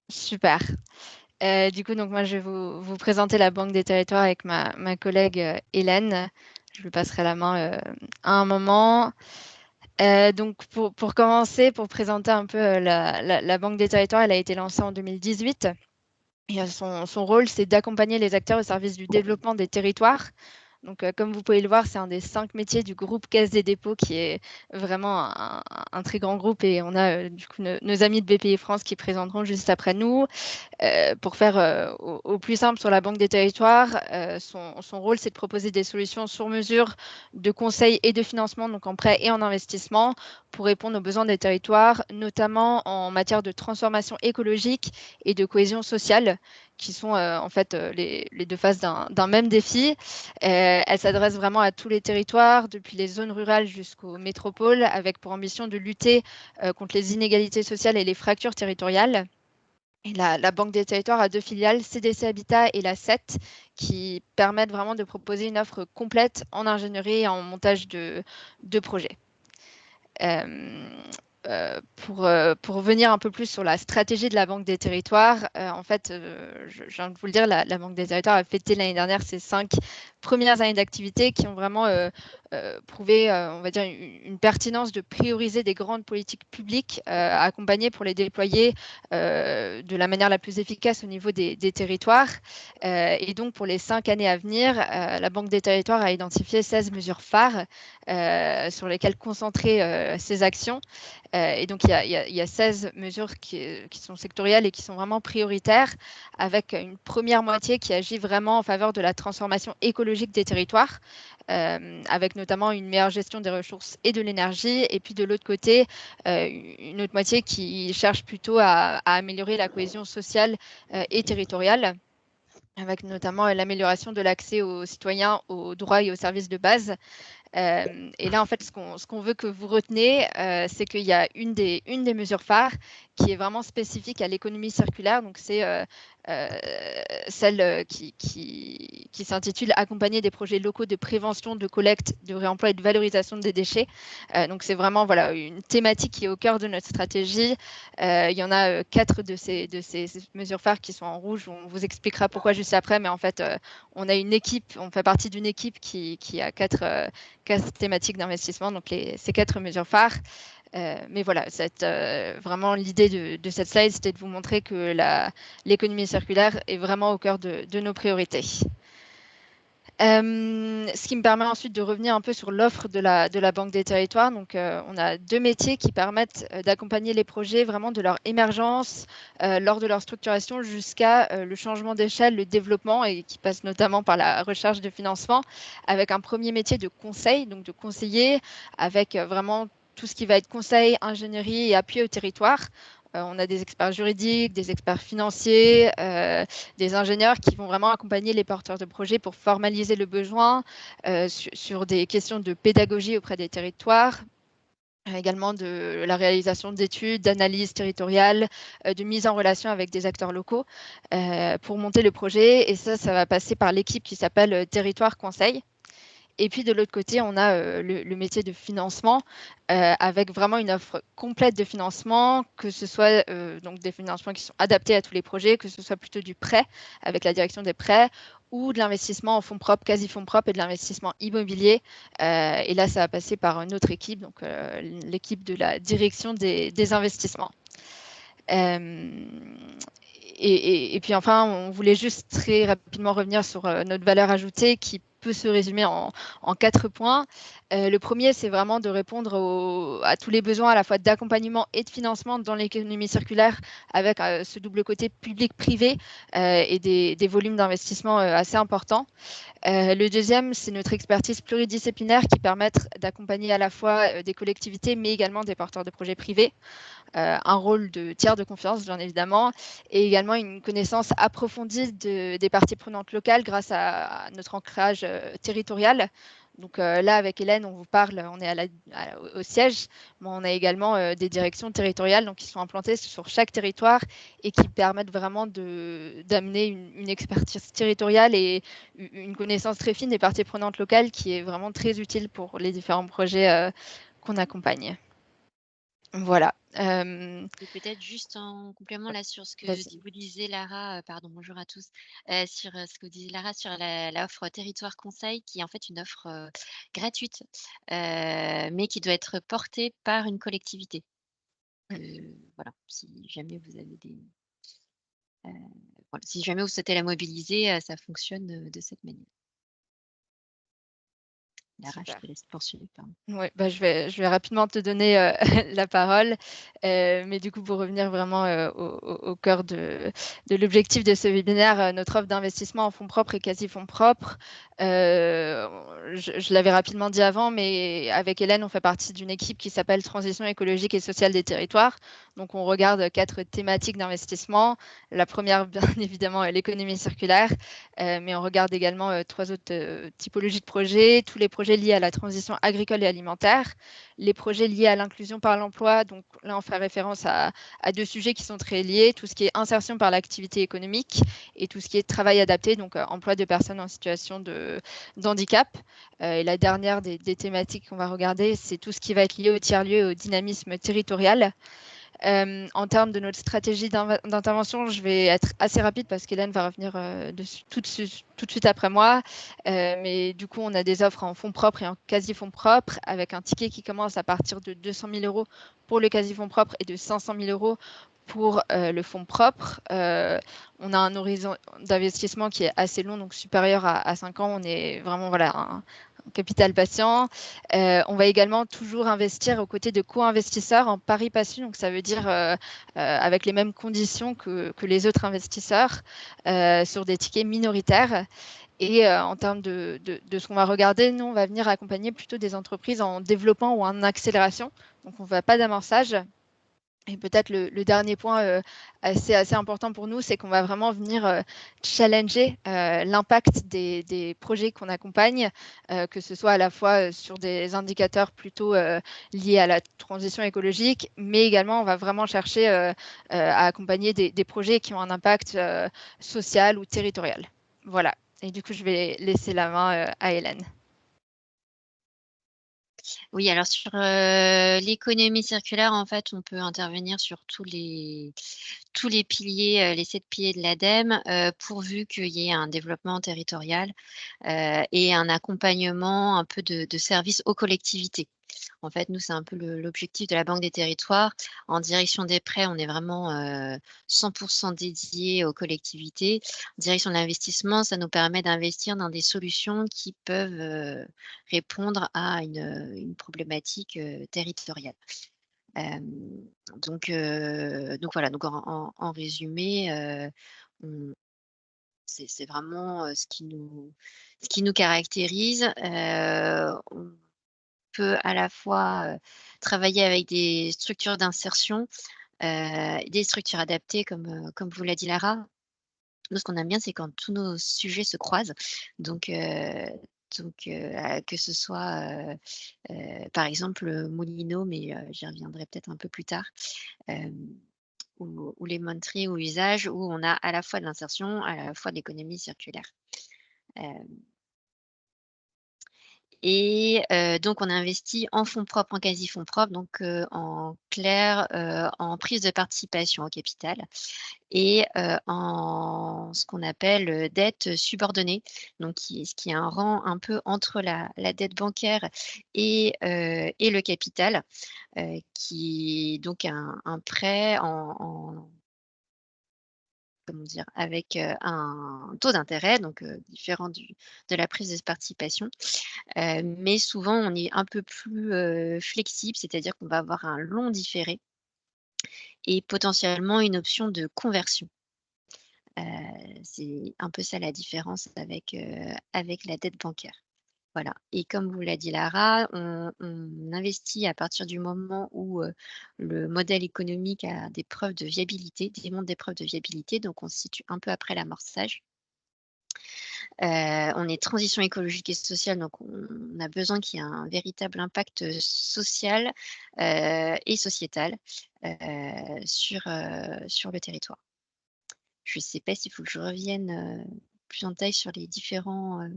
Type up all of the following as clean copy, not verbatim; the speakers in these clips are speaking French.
Super. Du coup, donc moi, je vais vous présenter la Banque des Territoires avec ma collègue Hélène. Je lui passerai la main à un moment. Donc, pour commencer, pour présenter un peu la Banque des Territoires, elle a été lancée en 2018. Et son rôle, c'est d'accompagner les acteurs au service du développement des territoires. Donc, comme vous pouvez le voir, c'est un des 5 métiers du groupe Caisse des dépôts qui est vraiment un très grand groupe. Et on a du coup nos amis de BPI France qui présenteront juste après nous. Pour faire au plus simple sur la Banque des Territoires, son rôle, c'est de proposer des solutions sur mesure de conseil et de financement, donc en prêt et en investissement, pour répondre aux besoins des territoires, notamment en matière de transformation écologique et de cohésion sociale, qui sont en fait les deux faces d'un même défi. Elle s'adresse vraiment à tous les territoires, depuis les zones rurales jusqu'aux métropoles, avec pour ambition de lutter contre les inégalités sociales et les fractures territoriales. Et la Banque des Territoires a 2 filiales, CDC Habitat et la CET, qui permettent vraiment de proposer une offre complète en ingénierie et en montage de projets. Euh, pour revenir un peu plus sur la stratégie de la Banque des Territoires, en fait, je viens de vous le dire, la Banque des Territoires a fêté l'année dernière ses 5 premières années d'activité qui ont vraiment prouvé, on va dire, une pertinence de prioriser des grandes politiques publiques accompagnées pour les déployer de la manière la plus efficace au niveau des territoires. Et donc, pour les 5 années à venir, la Banque des Territoires a identifié 16 mesures phares sur lesquelles concentrer ses actions. Et donc, il y a 16 mesures qui sont sectorielles et qui sont vraiment prioritaires, avec une première moitié qui agit vraiment en faveur de la transformation écologique des territoires, avec notamment une meilleure gestion des ressources et de l'énergie. Et puis, de l'autre côté, une autre moitié qui cherche plutôt à améliorer la cohésion sociale et territoriale, avec notamment l'amélioration de l'accès aux citoyens aux droits et aux services de base. Et là, en fait, ce qu'on veut que vous retenez, c'est qu'il y a une des mesures phares qui est vraiment spécifique à l'économie circulaire. Donc, c'est celle qui s'intitule Accompagner des projets locaux de prévention, de collecte, de réemploi et de valorisation des déchets. Donc, c'est vraiment voilà, une thématique qui est au cœur de notre stratégie. Il y en a 4 de ces mesures phares qui sont en rouge. On vous expliquera pourquoi juste après. Mais en fait, on a une équipe, on fait partie d'une équipe qui a 4 thématiques d'investissement, donc ces 4 mesures phares. Mais voilà, vraiment l'idée de cette slide, c'était de vous montrer que l'économie circulaire est vraiment au cœur de nos priorités. Ce qui me permet ensuite de revenir un peu sur l'offre de la Banque des Territoires. Donc, on a 2 métiers qui permettent d'accompagner les projets vraiment de leur émergence, lors de leur structuration jusqu'à le changement d'échelle, le développement, et qui passe notamment par la recherche de financement, avec un premier métier de conseil, donc de conseiller, avec vraiment tout ce qui va être conseil, ingénierie et appui au territoire. On a des experts juridiques, des experts financiers, des ingénieurs qui vont vraiment accompagner les porteurs de projets pour formaliser le besoin sur des questions de pédagogie auprès des territoires, également de la réalisation d'études, d'analyses territoriales, de mise en relation avec des acteurs locaux pour monter le projet. Et ça va passer par l'équipe qui s'appelle Territoire Conseil. Et puis de l'autre côté, on a le métier de financement, avec vraiment une offre complète de financement, que ce soit donc des financements qui sont adaptés à tous les projets, que ce soit plutôt du prêt avec la direction des prêts, ou de l'investissement en fonds propres, quasi fonds propres, et de l'investissement immobilier. Et là, ça va passer par une autre équipe, donc l'équipe de la direction des investissements. Et puis enfin, on voulait juste très rapidement revenir sur notre valeur ajoutée qui peut se résumer en 4 points. Le premier, c'est vraiment de répondre à tous les besoins à la fois d'accompagnement et de financement dans l'économie circulaire, avec ce double côté public-privé et des volumes d'investissement assez importants. Le deuxième, c'est notre expertise pluridisciplinaire qui permet d'accompagner à la fois des collectivités, mais également des porteurs de projets privés. Un rôle de tiers de confiance, bien évidemment, et également une connaissance approfondie des parties prenantes locales grâce à notre ancrage territorial. Donc là, avec Hélène, on vous parle, on est au siège, mais on a également des directions territoriales donc, qui sont implantées sur chaque territoire et qui permettent vraiment d'amener une expertise territoriale et une connaissance très fine des parties prenantes locales qui est vraiment très utile pour les différents projets qu'on accompagne. Voilà. Et peut-être juste en complément là sur ce que Vas-y. vous disiez Lara, pardon, bonjour à tous, sur, ce que vous disiez Lara sur l'offre territoire conseil qui est en fait une offre, gratuite, mais qui doit être portée par une collectivité. Mmh. Que voilà, si jamais vous avez des, voilà, si jamais vous souhaitez la mobiliser, ça fonctionne, de cette manière. Lara, je Super. te laisse poursuivre, pardon. Ouais, bah, je vais rapidement te donner, la parole, mais du coup, pour revenir vraiment, au cœur de l'objectif de ce webinaire, notre offre d'investissement en fonds propres et quasi fonds propres, je l'avais rapidement dit avant, mais avec Hélène, on fait partie d'une équipe qui s'appelle Transition écologique et sociale des territoires. Donc on regarde 4 thématiques d'investissement. La première, bien évidemment, est l'économie circulaire, mais on regarde également, 3 autres, typologies de projets, tous les projets liés à la transition agricole et alimentaire, les projets liés à l'inclusion par l'emploi. Donc là, on fait référence à 2 sujets qui sont très liés, tout ce qui est insertion par l'activité économique et tout ce qui est travail adapté, donc emploi de personnes en situation de handicap. Et la dernière des thématiques qu'on va regarder, c'est tout ce qui va être lié au tiers-lieu et au dynamisme territorial. En termes de notre stratégie d'intervention, je vais être assez rapide parce qu'Hélène va revenir dessus tout de suite après moi. Mais du coup, on a des offres en fonds propres et en quasi-fonds propres avec un ticket qui commence à partir de 200 000 euros pour le quasi-fonds propre et de 500 000 euros pour le fonds propre. On a un horizon d'investissement qui est assez long, donc supérieur à 5 ans. On est vraiment voilà, un capital patient. On va également toujours investir aux côtés de co-investisseurs en pari passu, donc ça veut dire avec les mêmes conditions que les autres investisseurs sur des tickets minoritaires. Et en termes de ce qu'on va regarder, nous, on va venir accompagner plutôt des entreprises en développement ou en accélération. Donc, on ne va pas d'amorçage. Et peut-être le dernier point assez important pour nous, c'est qu'on va vraiment venir challenger l'impact des projets qu'on accompagne, que ce soit à la fois sur des indicateurs plutôt liés à la transition écologique, mais également on va vraiment chercher à accompagner des projets qui ont un impact social ou territorial. Voilà. Et du coup, je vais laisser la main à Hélène. Oui, alors sur, l'économie circulaire, en fait, on peut intervenir sur tous les piliers, les 7 piliers de l'ADEME, pourvu qu'il y ait un développement territorial, et un accompagnement un peu de services aux collectivités. En fait, nous, c'est un peu l'objectif de la Banque des territoires. En direction des prêts, on est vraiment, 100 dédié aux collectivités. En direction de l'investissement, ça nous permet d'investir dans des solutions qui peuvent, répondre à une problématique, territoriale. Hem, donc voilà, donc en résumé, on c'est vraiment, ce qui nous caractérise. On peut à la fois, travailler avec des structures d'insertion, des structures adaptées comme vous l'a dit Lara. Nous, ce qu'on aime bien, c'est quand tous nos sujets se croisent. Donc que ce soit, par exemple, Moulineaux, mais j'y reviendrai peut-être un peu plus tard, hem, ou les Monterey ou Usage, où on a à la fois de l'insertion, à la fois de l'économie circulaire. Hem Et donc on investit en fonds propres, en quasi fonds propres, donc en clair, en prise de participation au capital et en ce qu'on appelle, dette subordonnée, donc ce qui est un rang un peu entre la dette bancaire et le capital, qui est donc un prêt en comment dire? Avec, un taux d'intérêt, donc différent de la prise de participation. Mais souvent on est un peu plus, flexible, c'est-à-dire qu'on va avoir un long différé et potentiellement une option de conversion. C'est un peu ça la différence avec la dette bancaire. Voilà, et comme vous l'a dit Lara, on investit à partir du moment où, le modèle économique a des preuves de viabilité, démontre des preuves de viabilité, donc on se situe un peu après l'amorçage. On est transition écologique et sociale, donc on a besoin qu'il y ait un véritable impact, social, et sociétal, sur le territoire. Je ne sais pas s'il faut que je revienne, plus en détail sur les différents,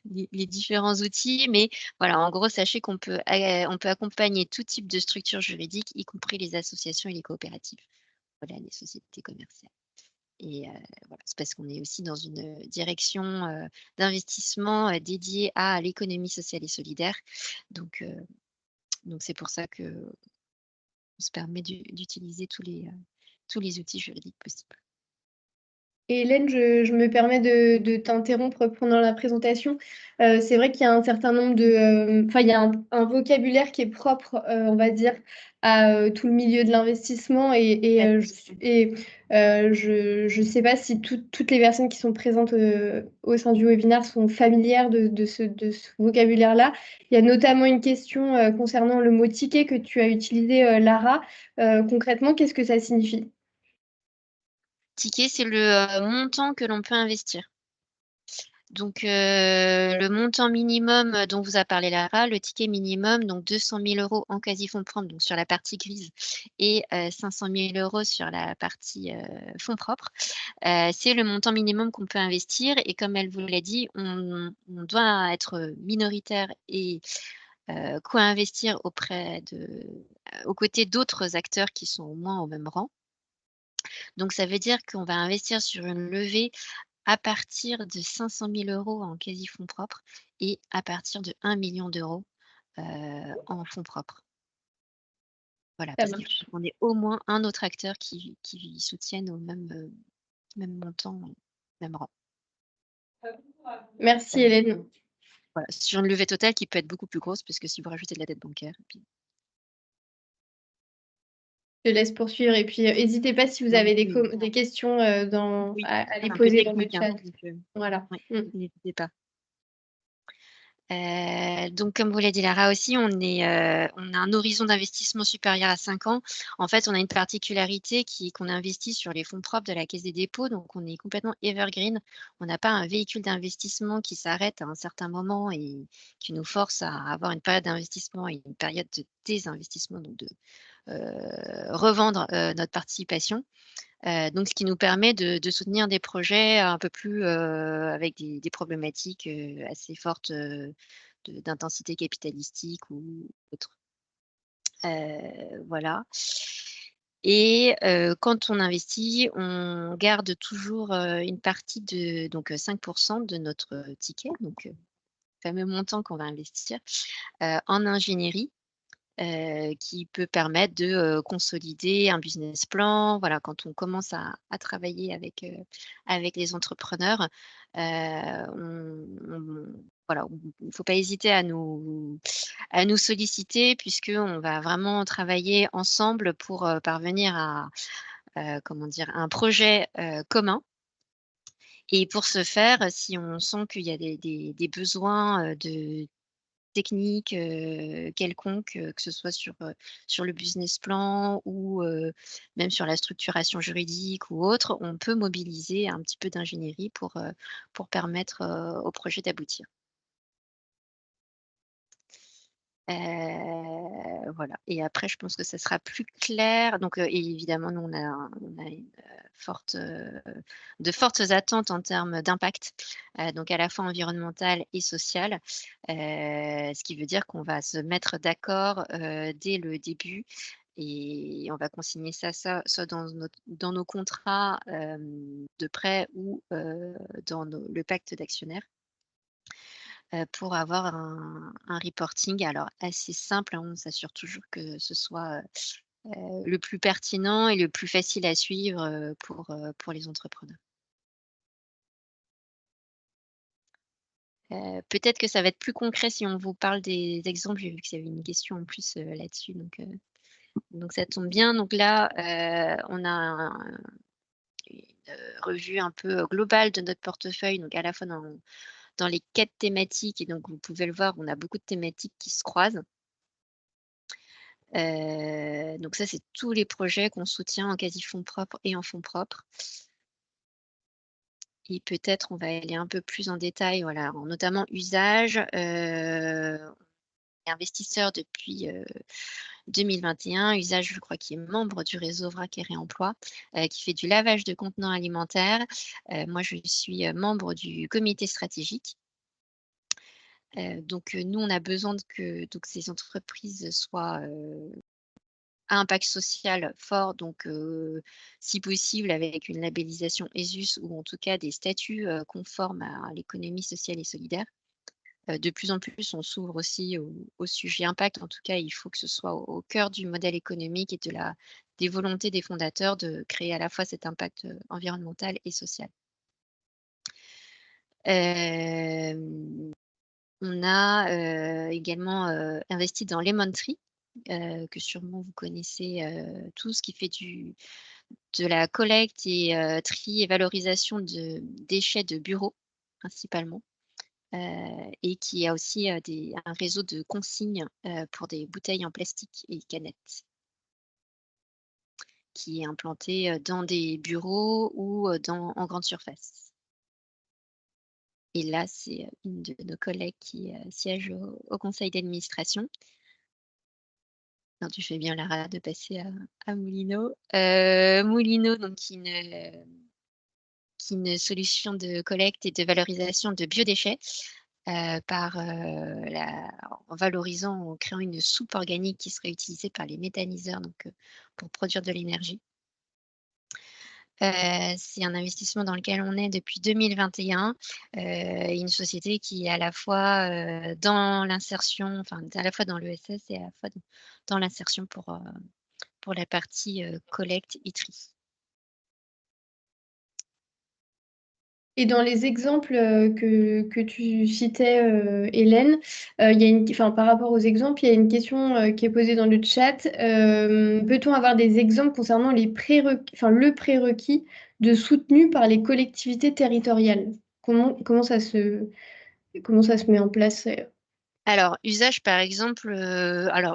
les différents outils. Mais voilà, en gros, sachez qu'on peut accompagner tout type de structures juridiques, y compris les associations et les coopératives. Voilà, les sociétés commerciales. Et voilà, c'est parce qu'on est aussi dans une direction d'investissement dédiée à l'économie sociale et solidaire. Donc c'est pour ça qu'on se permet d'utiliser tous les outils juridiques possibles. Et Hélène, je me permets de t'interrompre pendant la présentation. C'est vrai qu'il y a un certain nombre de... Enfin, il y a un vocabulaire qui est propre, on va dire, à tout le milieu de l'investissement. Je ne sais pas si toutes les personnes qui sont présentes au sein du webinaire sont familières de ce vocabulaire-là. Il y a notamment une question concernant le mot ticket que tu as utilisé, Lara. Concrètement, qu'est-ce que ça signifie? Ticket, c'est le montant que l'on peut investir. Donc le montant minimum dont vous a parlé Lara, le ticket minimum, donc 200 000 € en quasi-fonds propres, donc sur la partie grise, et 500 000 € sur la partie fonds propres. C'est le montant minimum qu'on peut investir, et comme elle vous l'a dit, on doit être minoritaire et co-investir aux côtés d'autres acteurs qui sont au moins au même rang. Donc ça veut dire qu'on va investir sur une levée à partir de 500 000 € en quasi-fonds propres et à partir de 1 million d'euros en fonds propres. Voilà, Ça parce marche. qu'on est au moins un autre acteur qui soutienne au même montant, même rang. Merci Hélène. Voilà, sur une levée totale qui peut être beaucoup plus grosse, parce que si vous rajoutez de la dette bancaire, et puis Je te laisse poursuivre. Et puis, n'hésitez pas si vous avez des questions oui, à les c'est un peu poser dans le technique, hein, chat. donc Voilà. ouais, n'hésitez pas. Donc comme vous l'a dit Lara aussi, on a un horizon d'investissement supérieur à 5 ans. En fait, on a une particularité qu'on investit sur les fonds propres de la Caisse des dépôts, donc on est complètement evergreen. On n'a pas un véhicule d'investissement qui s'arrête à un certain moment et qui nous force à avoir une période d'investissement et une période de désinvestissement, donc de revendre notre participation. Donc ce qui nous permet de soutenir des projets un peu plus avec des problématiques assez fortes d'intensité capitalistique ou autre. Voilà. Et quand on investit, on garde toujours une partie de donc 5 de notre ticket, donc fameux montant qu'on va investir en ingénierie. Qui peut permettre de consolider un business plan. Voilà, quand on commence à travailler avec les entrepreneurs, voilà, il ne faut pas hésiter à nous solliciter, puisqu'on va vraiment travailler ensemble pour parvenir à comment dire, un projet commun. Et pour ce faire, si on sent qu'il y a des besoins de technique quelconque, que ce soit sur le business plan ou même sur la structuration juridique ou autre, on peut mobiliser un petit peu d'ingénierie pour permettre au projet d'aboutir. Voilà, et après je pense que ça sera plus clair. Donc et évidemment, nous on a une de fortes attentes en termes d'impact, donc à la fois environnemental et social. Ce qui veut dire qu'on va se mettre d'accord dès le début, et on va consigner ça soit dans nos contrats de prêt ou dans le pacte d'actionnaires. Pour avoir un reporting alors assez simple, hein. On s'assure toujours que ce soit le plus pertinent et le plus facile à suivre pour les entrepreneurs. Peut-être que ça va être plus concret si on vous parle des exemples. J'ai vu qu'il y avait une question en plus là-dessus, donc ça tombe bien. Donc là, on a une revue un peu globale de notre portefeuille, donc à la fois dans les 4 thématiques, et donc vous pouvez le voir, on a beaucoup de thématiques qui se croisent. Donc ça, c'est tous les projets qu'on soutient en quasi-fonds propres et en fonds propres. Et peut-être on va aller un peu plus en détail, voilà, en notamment usage. On est investisseur depuis 2021. Usage, je crois, qui est membre du réseau Vrac et Réemploi, qui fait du lavage de contenants alimentaires. Moi, je suis membre du comité stratégique. Donc, nous, on a besoin que ces entreprises soient à impact social fort, donc si possible avec une labellisation ESUS ou en tout cas des statuts conformes à l'économie sociale et solidaire. De plus en plus, on s'ouvre aussi au sujet impact. En tout cas, il faut que ce soit au cœur du modèle économique et des volontés des fondateurs de créer à la fois cet impact environnemental et social. On a également investi dans Lemon Tree, que sûrement vous connaissez tous, qui fait de la collecte et tri et valorisation de déchets de bureaux, principalement, et qui a aussi un réseau de consignes pour des bouteilles en plastique et canettes, qui est implanté dans des bureaux ou en grande surface. Et là, c'est une de nos collègues qui siège au conseil d'administration. Non, tu fais bien, Lara, de passer à Moulineau. Moulineau, donc, qui est une solution de collecte et de valorisation de biodéchets en valorisant, en créant une soupe organique qui serait utilisée par les méthaniseurs, donc, pour produire de l'énergie. C'est un investissement dans lequel on est depuis 2021. Une société qui est à la fois dans l'insertion, enfin à la fois dans l'ESS et à la fois dans l'insertion pour la partie collecte et tri. Et dans les exemples que tu citais, Hélène, par rapport aux exemples, il y a une question qui est posée dans le chat. Peut-on avoir des exemples concernant le prérequis de soutenu par les collectivités territoriales? Comment ça se met en place? Alors, usage par exemple,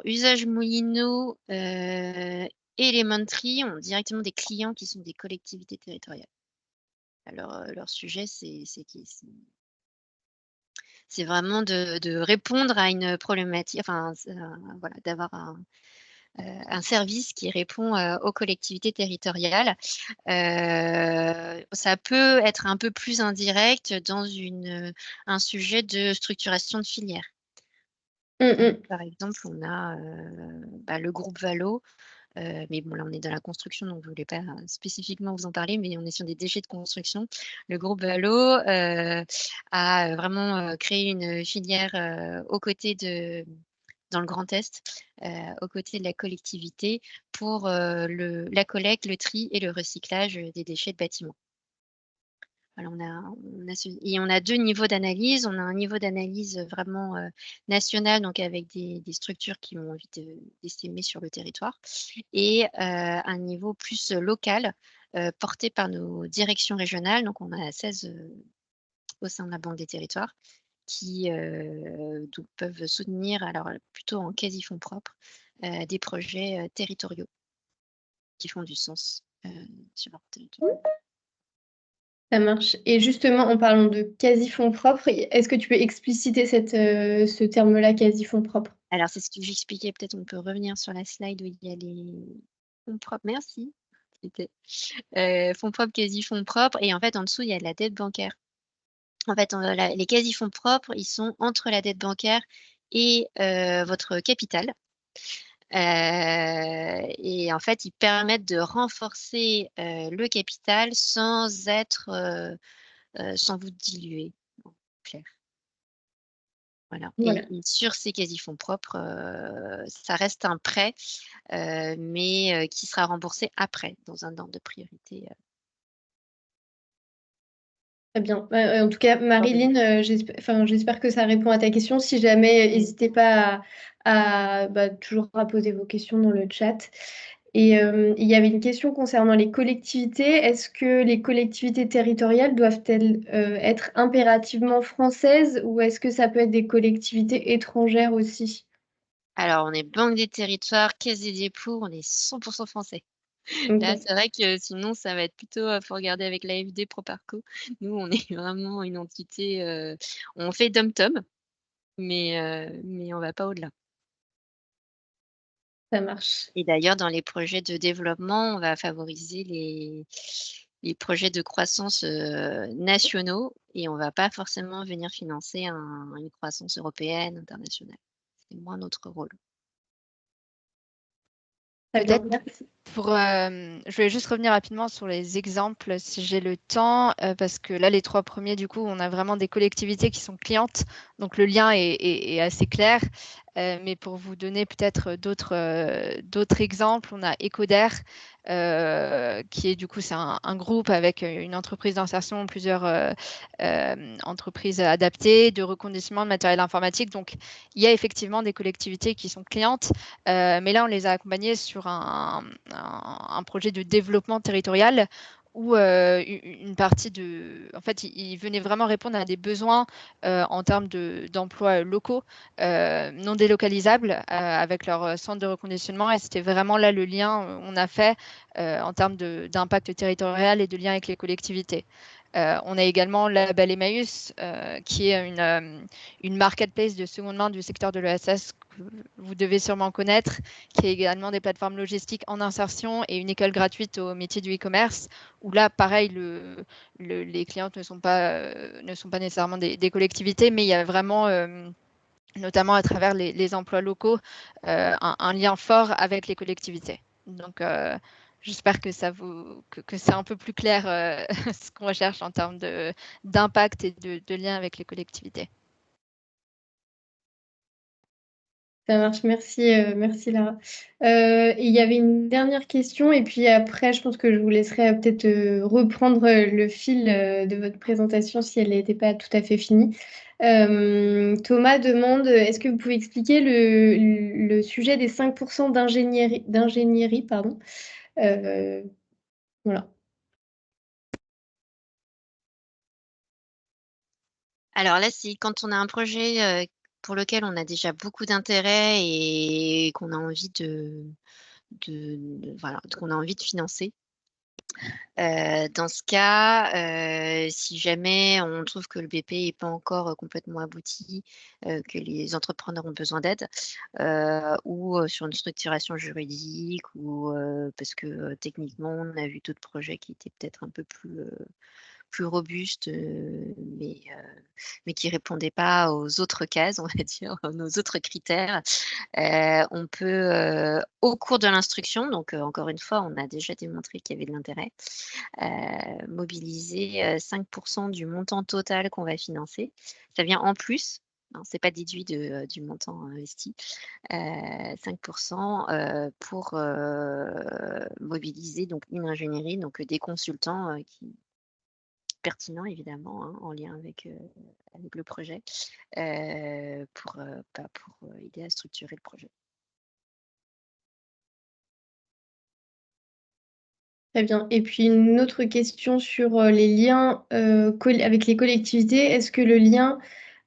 usage Moulineau et Lemon Tree ont directement des clients qui sont des collectivités territoriales. Alors, leur sujet, c'est vraiment de répondre à une problématique, enfin, voilà, d'avoir un service qui répond aux collectivités territoriales. Ça peut être un peu plus indirect dans un sujet de structuration de filière. Par exemple, on a le groupe Valo, mais bon, là, on est dans la construction, donc je ne voulais pas spécifiquement vous en parler, mais on est sur des déchets de construction. Le groupe Valo a vraiment créé une filière dans le Grand Est, aux côtés de la collectivité pour la collecte, le tri et le recyclage des déchets de bâtiments. Alors on a deux niveaux d'analyse. On a un niveau d'analyse vraiment national, donc avec des structures qui ont envie d'estimer sur le territoire, et un niveau plus local, porté par nos directions régionales. Donc on a 16 au sein de la Banque des territoires qui donc peuvent soutenir, alors plutôt en quasi-fonds propres, des projets territoriaux qui font du sens sur leur territoire. Ça marche. Et justement, en parlant de quasi-fonds propres, est-ce que tu peux expliciter ce terme-là, quasi-fonds propres? Alors, c'est ce que j'expliquais. Peut-être on peut revenir sur la slide où il y a les fonds propres. Merci. Fonds propres, quasi-fonds propres. Et en fait, en dessous, il y a de la dette bancaire. En fait, les quasi-fonds propres, ils sont entre la dette bancaire et votre capital. Et en fait, ils permettent de renforcer le capital sans vous diluer, en clair. Voilà. Voilà. Et sur ces quasi-fonds propres, ça reste un prêt, mais qui sera remboursé après, dans un ordre de priorité. Très bien. En tout cas, Marilyn, j'espère que ça répond à ta question. Si jamais, n'hésitez pas toujours à poser vos questions dans le chat. Et il y avait une question concernant les collectivités. Est-ce que les collectivités territoriales doivent-elles être impérativement françaises ou est-ce que ça peut être des collectivités étrangères aussi? Alors, on est Banque des territoires, Caisse des dépôts, on est 100% français. Là, c'est vrai que sinon, ça va être plutôt, faut regarder avec l'AFD Proparco. Nous, on est vraiment une entité, on fait dom-tom, mais on va pas au-delà. Ça marche. Et d'ailleurs, dans les projets de développement, on va favoriser les projets de croissance nationaux et on ne va pas forcément venir financer une croissance européenne, internationale. C'est moins notre rôle. Peut-être je voulais juste revenir rapidement sur les exemples si j'ai le temps, parce que là, les 3 premiers, du coup, on a vraiment des collectivités qui sont clientes, donc le lien est assez clair. Mais pour vous donner peut-être d'autres exemples, on a Ecoder, qui est du coup, c'est un groupe avec une entreprise d'insertion, plusieurs entreprises adaptées, de reconditionnement de matériel informatique. Donc, il y a effectivement des collectivités qui sont clientes, mais là, on les a accompagnées sur un projet de développement territorial où une partie en fait, ils venaient vraiment répondre à des besoins en termes d'emplois locaux non délocalisables avec leur centre de reconditionnement. Et c'était vraiment là le lien on a fait en termes d'impact territorial et de lien avec les collectivités. On a également le label Emmaüs, qui est une marketplace de seconde main du secteur de l'ESS que vous devez sûrement connaître, qui est également des plateformes logistiques en insertion et une école gratuite au métier du e-commerce, où là, pareil, les clientes ne sont pas nécessairement des collectivités, mais il y a vraiment, notamment à travers les emplois locaux, un lien fort avec les collectivités. Donc, j'espère que c'est un peu plus clair ce qu'on recherche en termes d'impact et de lien avec les collectivités. Ça marche, merci Lara. Il y avait une dernière question et puis après, je pense que je vous laisserai peut-être reprendre le fil de votre présentation si elle n'était pas tout à fait finie. Thomas demande, est-ce que vous pouvez expliquer le sujet des 5% d'ingénierie, pardon. Voilà. Alors là, c'est quand on a un projet pour lequel on a déjà beaucoup d'intérêt et qu'on a envie qu'on a envie de financer. Dans ce cas, si jamais on trouve que le BP n'est pas encore complètement abouti, que les entrepreneurs ont besoin d'aide, ou sur une structuration juridique, ou parce que techniquement, on a vu d'autres projets qui étaient peut-être un peu plus robustes, mais qui ne répondaient pas aux autres cases, on va dire, aux autres critères. On peut, au cours de l'instruction, donc encore une fois, on a déjà démontré qu'il y avait de l'intérêt, mobiliser 5% du montant total qu'on va financer. Ça vient en plus, hein, c'est pas déduit du montant investi, 5% pour mobiliser donc une ingénierie, donc des consultants qui pertinents évidemment, hein, en lien avec le projet, pour aider à structurer le projet. Très bien. Et puis une autre question sur les liens avec les collectivités. Est-ce que le lien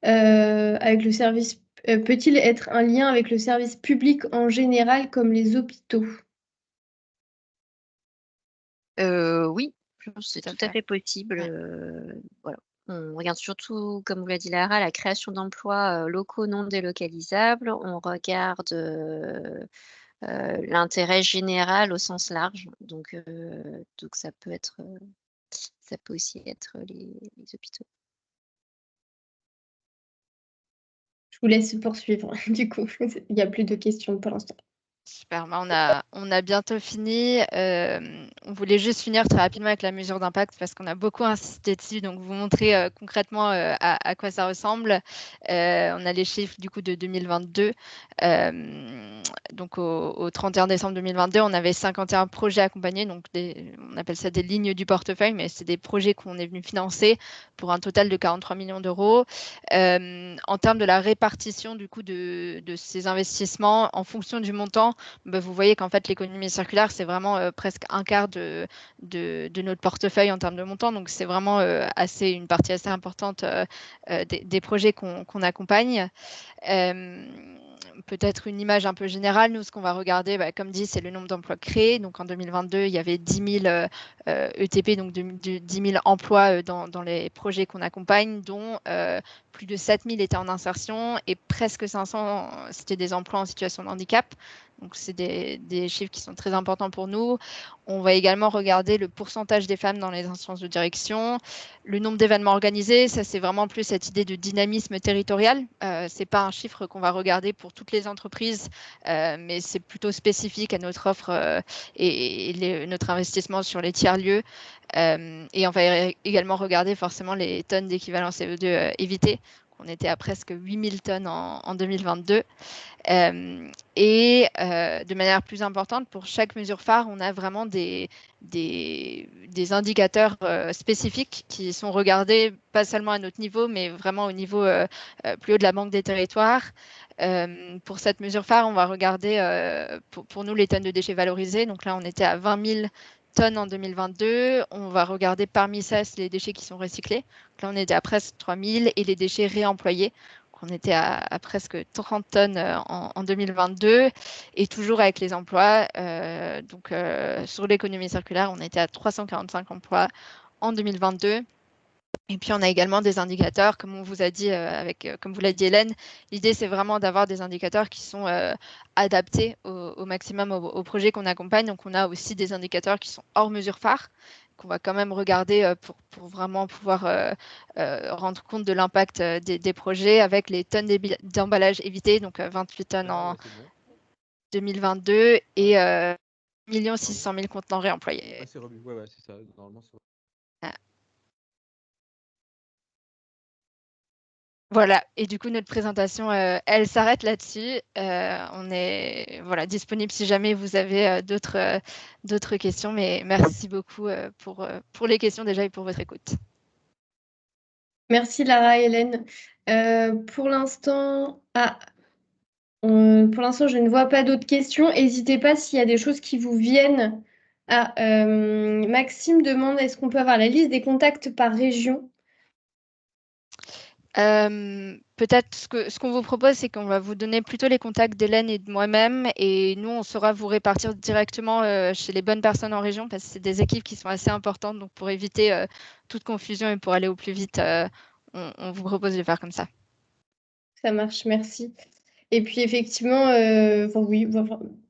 avec le service peut-il être un lien avec le service public en général, comme les hôpitaux? Oui, je pense que c'est tout à fait possible. Voilà. On regarde surtout, comme vous l'a dit Lara, la création d'emplois locaux non délocalisables. On regarde l'intérêt général au sens large. Donc ça peut aussi être les hôpitaux. Je vous laisse poursuivre. Du coup, il n'y a plus de questions pour l'instant. Super, on a bientôt fini. On voulait juste finir très rapidement avec la mesure d'impact parce qu'on a beaucoup insisté dessus, donc vous montrer concrètement à quoi ça ressemble. On a les chiffres du coup de 2022. Donc au 31 décembre 2022, on avait 51 projets accompagnés, donc on appelle ça des lignes du portefeuille, mais c'est des projets qu'on est venu financer pour un total de 43 millions d'euros. En termes de la répartition du coup de ces investissements en fonction du montant, vous voyez qu'en fait l'économie circulaire c'est vraiment presque un quart de notre portefeuille en termes de montant, donc c'est vraiment une partie assez importante des projets qu'on accompagne. Peut-être une image un peu générale, nous ce qu'on va regarder, comme dit, c'est le nombre d'emplois créés. Donc en 2022, il y avait 10 000 ETP, donc 10 000 emplois dans les projets qu'on accompagne, dont plus de 7 000 étaient en insertion et presque 500 c'était des emplois en situation de handicap. Donc, c'est des chiffres qui sont très importants pour nous. On va également regarder le pourcentage des femmes dans les instances de direction, le nombre d'événements organisés. Ça, c'est vraiment plus cette idée de dynamisme territorial. Ce n'est pas un chiffre qu'on va regarder pour toutes les entreprises, mais c'est plutôt spécifique à notre offre et notre investissement sur les tiers-lieux. Et on va également regarder forcément les tonnes d'équivalent CO2 évitées. On était à presque 8000 tonnes en 2022. Et de manière plus importante, pour chaque mesure phare, on a vraiment des indicateurs spécifiques qui sont regardés pas seulement à notre niveau, mais vraiment au niveau plus haut de la Banque des territoires. Pour cette mesure phare, on va regarder pour nous les tonnes de déchets valorisés. Donc là, on était à 20 000 tonnes en 2022. On va regarder parmi ça les déchets qui sont recyclés. Donc là, on était à presque 3 000 et les déchets réemployés. On était à presque 30 tonnes en 2022 et toujours avec les emplois. Donc, sur l'économie circulaire, on était à 345 emplois en 2022. Et puis, on a également des indicateurs, comme on vous a dit, comme vous l'a dit Hélène, l'idée, c'est vraiment d'avoir des indicateurs qui sont adaptés au maximum au projet qu'on accompagne. Donc, on a aussi des indicateurs qui sont hors mesure phare, qu'on va quand même regarder pour vraiment pouvoir rendre compte de l'impact des projets avec les tonnes d'emballage évitées, donc 28 tonnes en 2022 et 1 600 000 contenants réemployés. C'est revu, ouais, c'est ça, normalement c'est... Voilà, et du coup, notre présentation, elle s'arrête là-dessus. On est disponible si jamais vous avez d'autres questions, mais merci beaucoup pour les questions déjà et pour votre écoute. Merci Lara et Hélène. Pour l'instant, je ne vois pas d'autres questions. N'hésitez pas s'il y a des choses qui vous viennent. Maxime demande, est-ce qu'on peut avoir la liste des contacts par région? Peut-être ce qu'on vous propose, c'est qu'on va vous donner plutôt les contacts d'Hélène et de moi-même, et nous, on saura vous répartir directement chez les bonnes personnes en région, parce que c'est des équipes qui sont assez importantes, donc pour éviter toute confusion et pour aller au plus vite, on vous propose de faire comme ça. Ça marche, merci. Et puis effectivement, oui,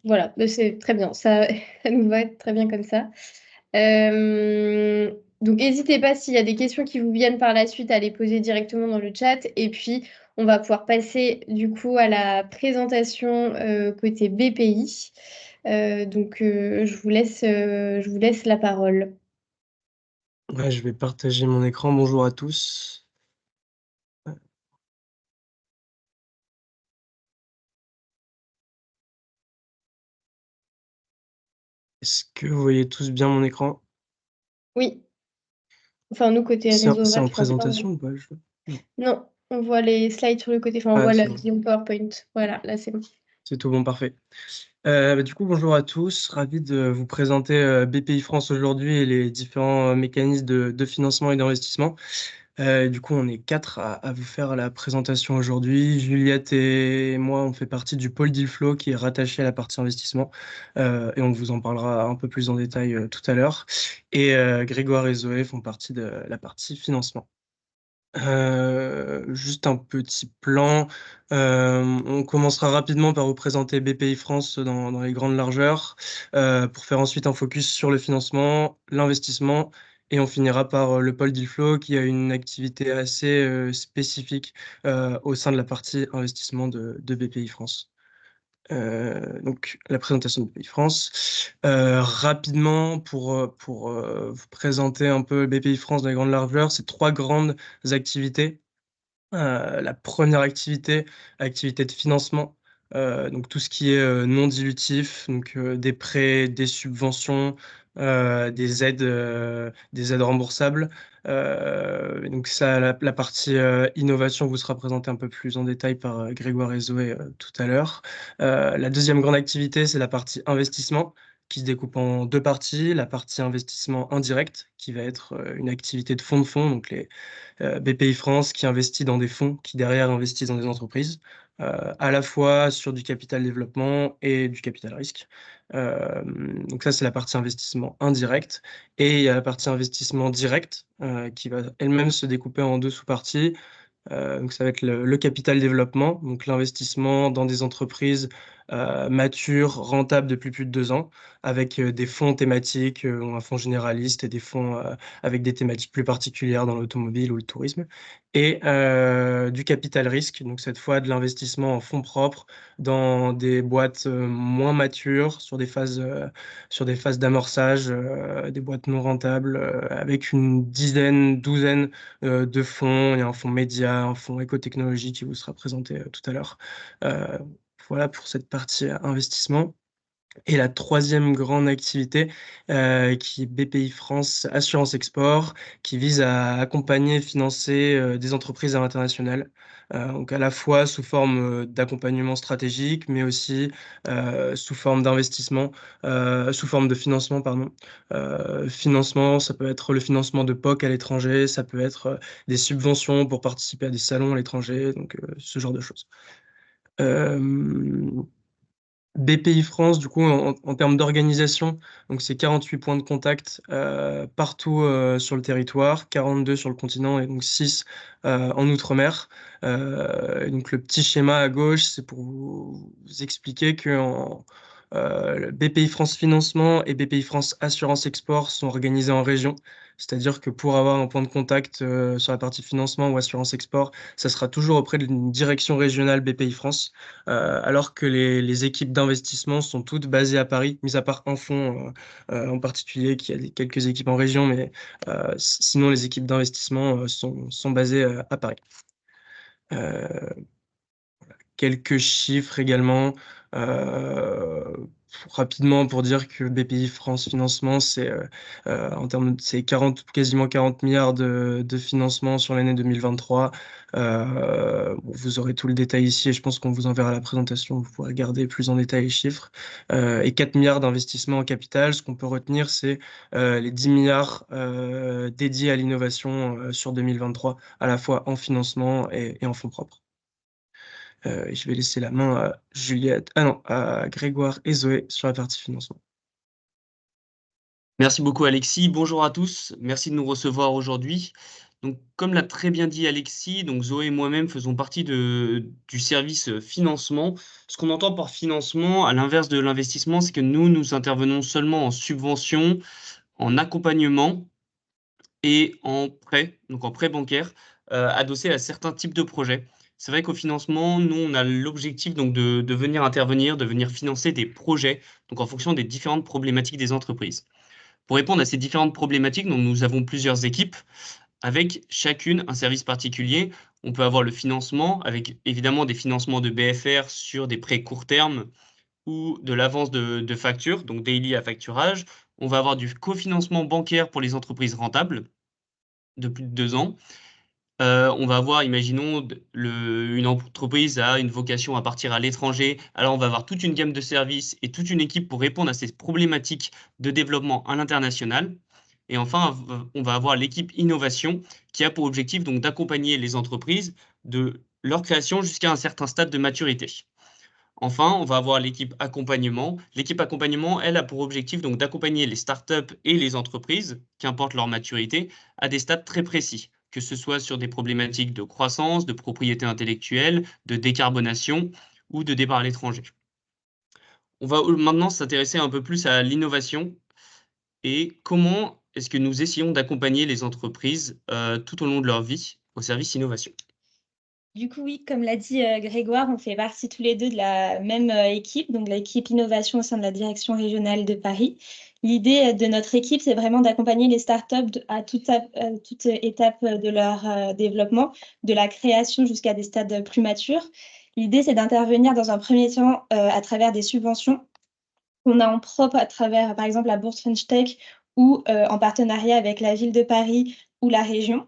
voilà, c'est très bien, ça nous va être très bien comme ça. Donc n'hésitez pas s'il y a des questions qui vous viennent par la suite à les poser directement dans le chat. Et puis on va pouvoir passer du coup à la présentation côté BPI. Donc je vous laisse la parole. Ouais, je vais partager mon écran. Bonjour à tous. Est-ce que vous voyez tous bien mon écran? Oui. Enfin, nous, côté réseau. C'est en présentation ou pas? Non, on voit les slides sur le côté. Enfin, on voit la vision PowerPoint. Voilà, là, c'est bon. C'est tout bon, parfait. Du coup, bonjour à tous. Ravi de vous présenter BPI France aujourd'hui et les différents mécanismes de financement et d'investissement. Du coup, on est 4 à vous faire la présentation aujourd'hui. Juliette et moi, on fait partie du pôle Dealflow qui est rattaché à la partie investissement. Et on vous en parlera un peu plus en détail tout à l'heure. Et Grégoire et Zoé font partie de la partie financement. Juste un petit plan. On commencera rapidement par vous présenter BPI France dans les grandes largeurs, pour faire ensuite un focus sur le financement, l'investissement, et on finira par le pôle Dealflow qui a une activité assez spécifique au sein de la partie investissement de BPI France. Donc la présentation de BPI France. Rapidement, pour vous présenter un peu BPI France dans les grandes largeurs, c'est 3 grandes activités. La première activité de financement, donc tout ce qui est non dilutif, donc des prêts, des subventions, des aides remboursables. Donc ça, la partie innovation vous sera présentée un peu plus en détail par Grégoire et Zoé tout à l'heure. La deuxième grande activité, c'est la partie investissement qui se découpe en 2 parties. La partie investissement indirect, qui va être une activité de fonds, donc les BPI France qui investit dans des fonds qui derrière investissent dans des entreprises, à la fois sur du capital développement et du capital risque. Donc ça, c'est la partie investissement indirect. Et il y a la partie investissement direct qui va elle-même se découper en 2 sous-parties. Donc ça va être le capital développement, donc l'investissement dans des entreprises matures, rentables depuis plus de 2 ans, avec des fonds thématiques, un fonds généraliste et des fonds avec des thématiques plus particulières dans l'automobile ou le tourisme, et du capital risque, donc cette fois de l'investissement en fonds propres dans des boîtes moins matures, sur des phases d'amorçage, des boîtes non rentables, avec une douzaine de fonds. Il y a un fonds média, un fonds écotechnologie qui vous sera présenté tout à l'heure. Voilà pour cette partie investissement. Et la troisième grande activité, qui est BPI France Assurance Export, qui vise à accompagner et financer des entreprises à l'international. Donc à la fois sous forme d'accompagnement stratégique, mais aussi sous forme d'investissement, sous forme de financement, pardon. Financement, ça peut être le financement de POC à l'étranger, ça peut être des subventions pour participer à des salons à l'étranger, donc ce genre de choses. BPI France, du coup, en termes d'organisation, donc c'est 48 points de contact partout sur le territoire, 42 sur le continent et donc 6 en Outre-mer. Et donc le petit schéma à gauche, c'est pour vous expliquer que BPI France Financement et BPI France Assurance Export sont organisés en région. C'est-à-dire que pour avoir un point de contact sur la partie financement ou assurance export, ça sera toujours auprès d'une direction régionale BPI France, alors que les équipes d'investissement sont toutes basées à Paris, mis à part un fonds en particulier qui a quelques équipes en région, mais sinon les équipes d'investissement sont basées à Paris. Quelques chiffres également. Rapidement pour dire que BPI France Financement, c'est quasiment 40 milliards de financement sur l'année 2023. Vous aurez tout le détail ici et je pense qu'on vous enverra la présentation. Vous pourrez regarder plus en détail les chiffres. Et 4 milliards d'investissements en capital. Ce qu'on peut retenir, c'est les 10 milliards dédiés à l'innovation sur 2023, à la fois en financement et en fonds propres. Je vais laisser la main à Juliette, à Grégoire et Zoé sur la partie financement. Merci beaucoup Alexis. Bonjour à tous. Merci de nous recevoir aujourd'hui. Donc, comme l'a très bien dit Alexis, donc Zoé et moi-même faisons partie du service financement. Ce qu'on entend par financement, à l'inverse de l'investissement, c'est que nous intervenons seulement en subvention, en accompagnement et en prêt, donc en prêt bancaire, adossé à certains types de projets. C'est vrai qu'au financement, nous, on a l'objectif donc de venir intervenir, de venir financer des projets, donc en fonction des différentes problématiques des entreprises. Pour répondre à ces différentes problématiques, donc nous avons plusieurs équipes avec chacune un service particulier. On peut avoir le financement avec évidemment des financements de BFR sur des prêts court terme ou de l'avance de factures, donc daily à facturage. On va avoir du cofinancement bancaire pour les entreprises rentables de plus de 2 ans. On va avoir, imaginons, une entreprise a une vocation à partir à l'étranger. Alors, on va avoir toute une gamme de services et toute une équipe pour répondre à ces problématiques de développement à l'international. Et enfin, on va avoir l'équipe innovation qui a pour objectif donc d'accompagner les entreprises de leur création jusqu'à un certain stade de maturité. Enfin, on va avoir l'équipe accompagnement. L'équipe accompagnement, elle, a pour objectif donc d'accompagner les startups et les entreprises, qu'importe leur maturité, à des stades très précis, que ce soit sur des problématiques de croissance, de propriété intellectuelle, de décarbonation ou de départ à l'étranger. On va maintenant s'intéresser un peu plus à l'innovation et comment est-ce que nous essayons d'accompagner les entreprises tout au long de leur vie au service innovation. Du coup, oui, comme l'a dit Grégoire, on fait partie tous les deux de la même équipe, donc l'équipe innovation au sein de la direction régionale de Paris. L'idée de notre équipe, c'est vraiment d'accompagner les startups à toute étape de leur développement, de la création jusqu'à des stades plus matures. L'idée, c'est d'intervenir dans un premier temps à travers des subventions qu'on a en propre à travers, par exemple, la Bourse French Tech ou en partenariat avec la ville de Paris ou la région.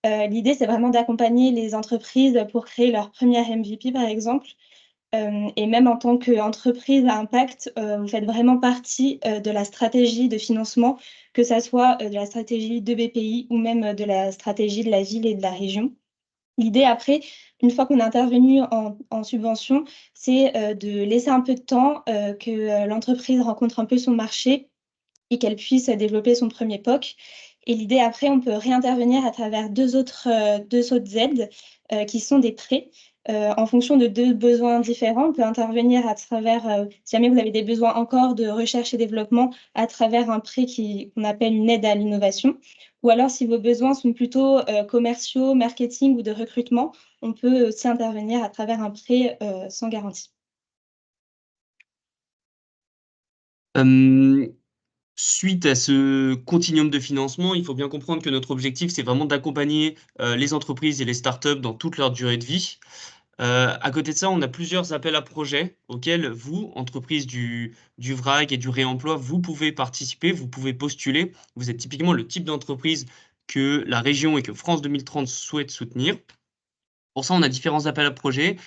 L'idée, c'est vraiment d'accompagner les entreprises pour créer leur première MVP, par exemple. Et même en tant qu'entreprise à impact, vous faites vraiment partie de la stratégie de financement, que ça soit de la stratégie de BPI ou même de la stratégie de la ville et de la région. L'idée, après, une fois qu'on est intervenu en subvention, c'est de laisser un peu de temps que l'entreprise rencontre un peu son marché et qu'elle puisse développer son premier POC. Et l'idée, après, on peut réintervenir à travers deux autres aides qui sont des prêts. en fonction de 2 besoins différents. On peut intervenir à travers, si jamais vous avez des besoins encore de recherche et développement, à travers un prêt qu'on appelle une aide à l'innovation. Ou alors, si vos besoins sont plutôt commerciaux, marketing ou de recrutement, on peut aussi intervenir à travers un prêt sans garantie. Suite à ce continuum de financement, il faut bien comprendre que notre objectif, c'est vraiment d'accompagner les entreprises et les startups dans toute leur durée de vie. À côté de ça, on a plusieurs appels à projets auxquels vous, entreprises du VRAC et du réemploi, vous pouvez participer, vous pouvez postuler. Vous êtes typiquement le type d'entreprise que la région et que France 2030 souhaitent soutenir. Pour ça, on a différents appels à projets.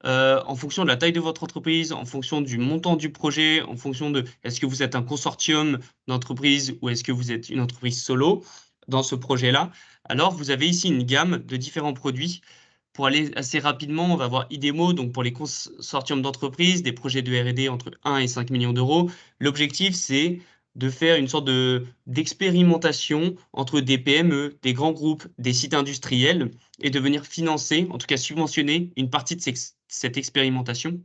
En fonction de la taille de votre entreprise, en fonction du montant du projet, en fonction de est-ce que vous êtes un consortium d'entreprises ou est-ce que vous êtes une entreprise solo dans ce projet-là, alors vous avez ici une gamme de différents produits. Pour aller assez rapidement, on va voir IDEMO, donc pour les consortiums d'entreprises, des projets de R&D entre 1 et 5 millions d'euros. L'objectif, c'est de faire une sorte d'expérimentation entre des PME, des grands groupes, des sites industriels et de venir financer, en tout cas subventionner, une partie de cette expérimentation.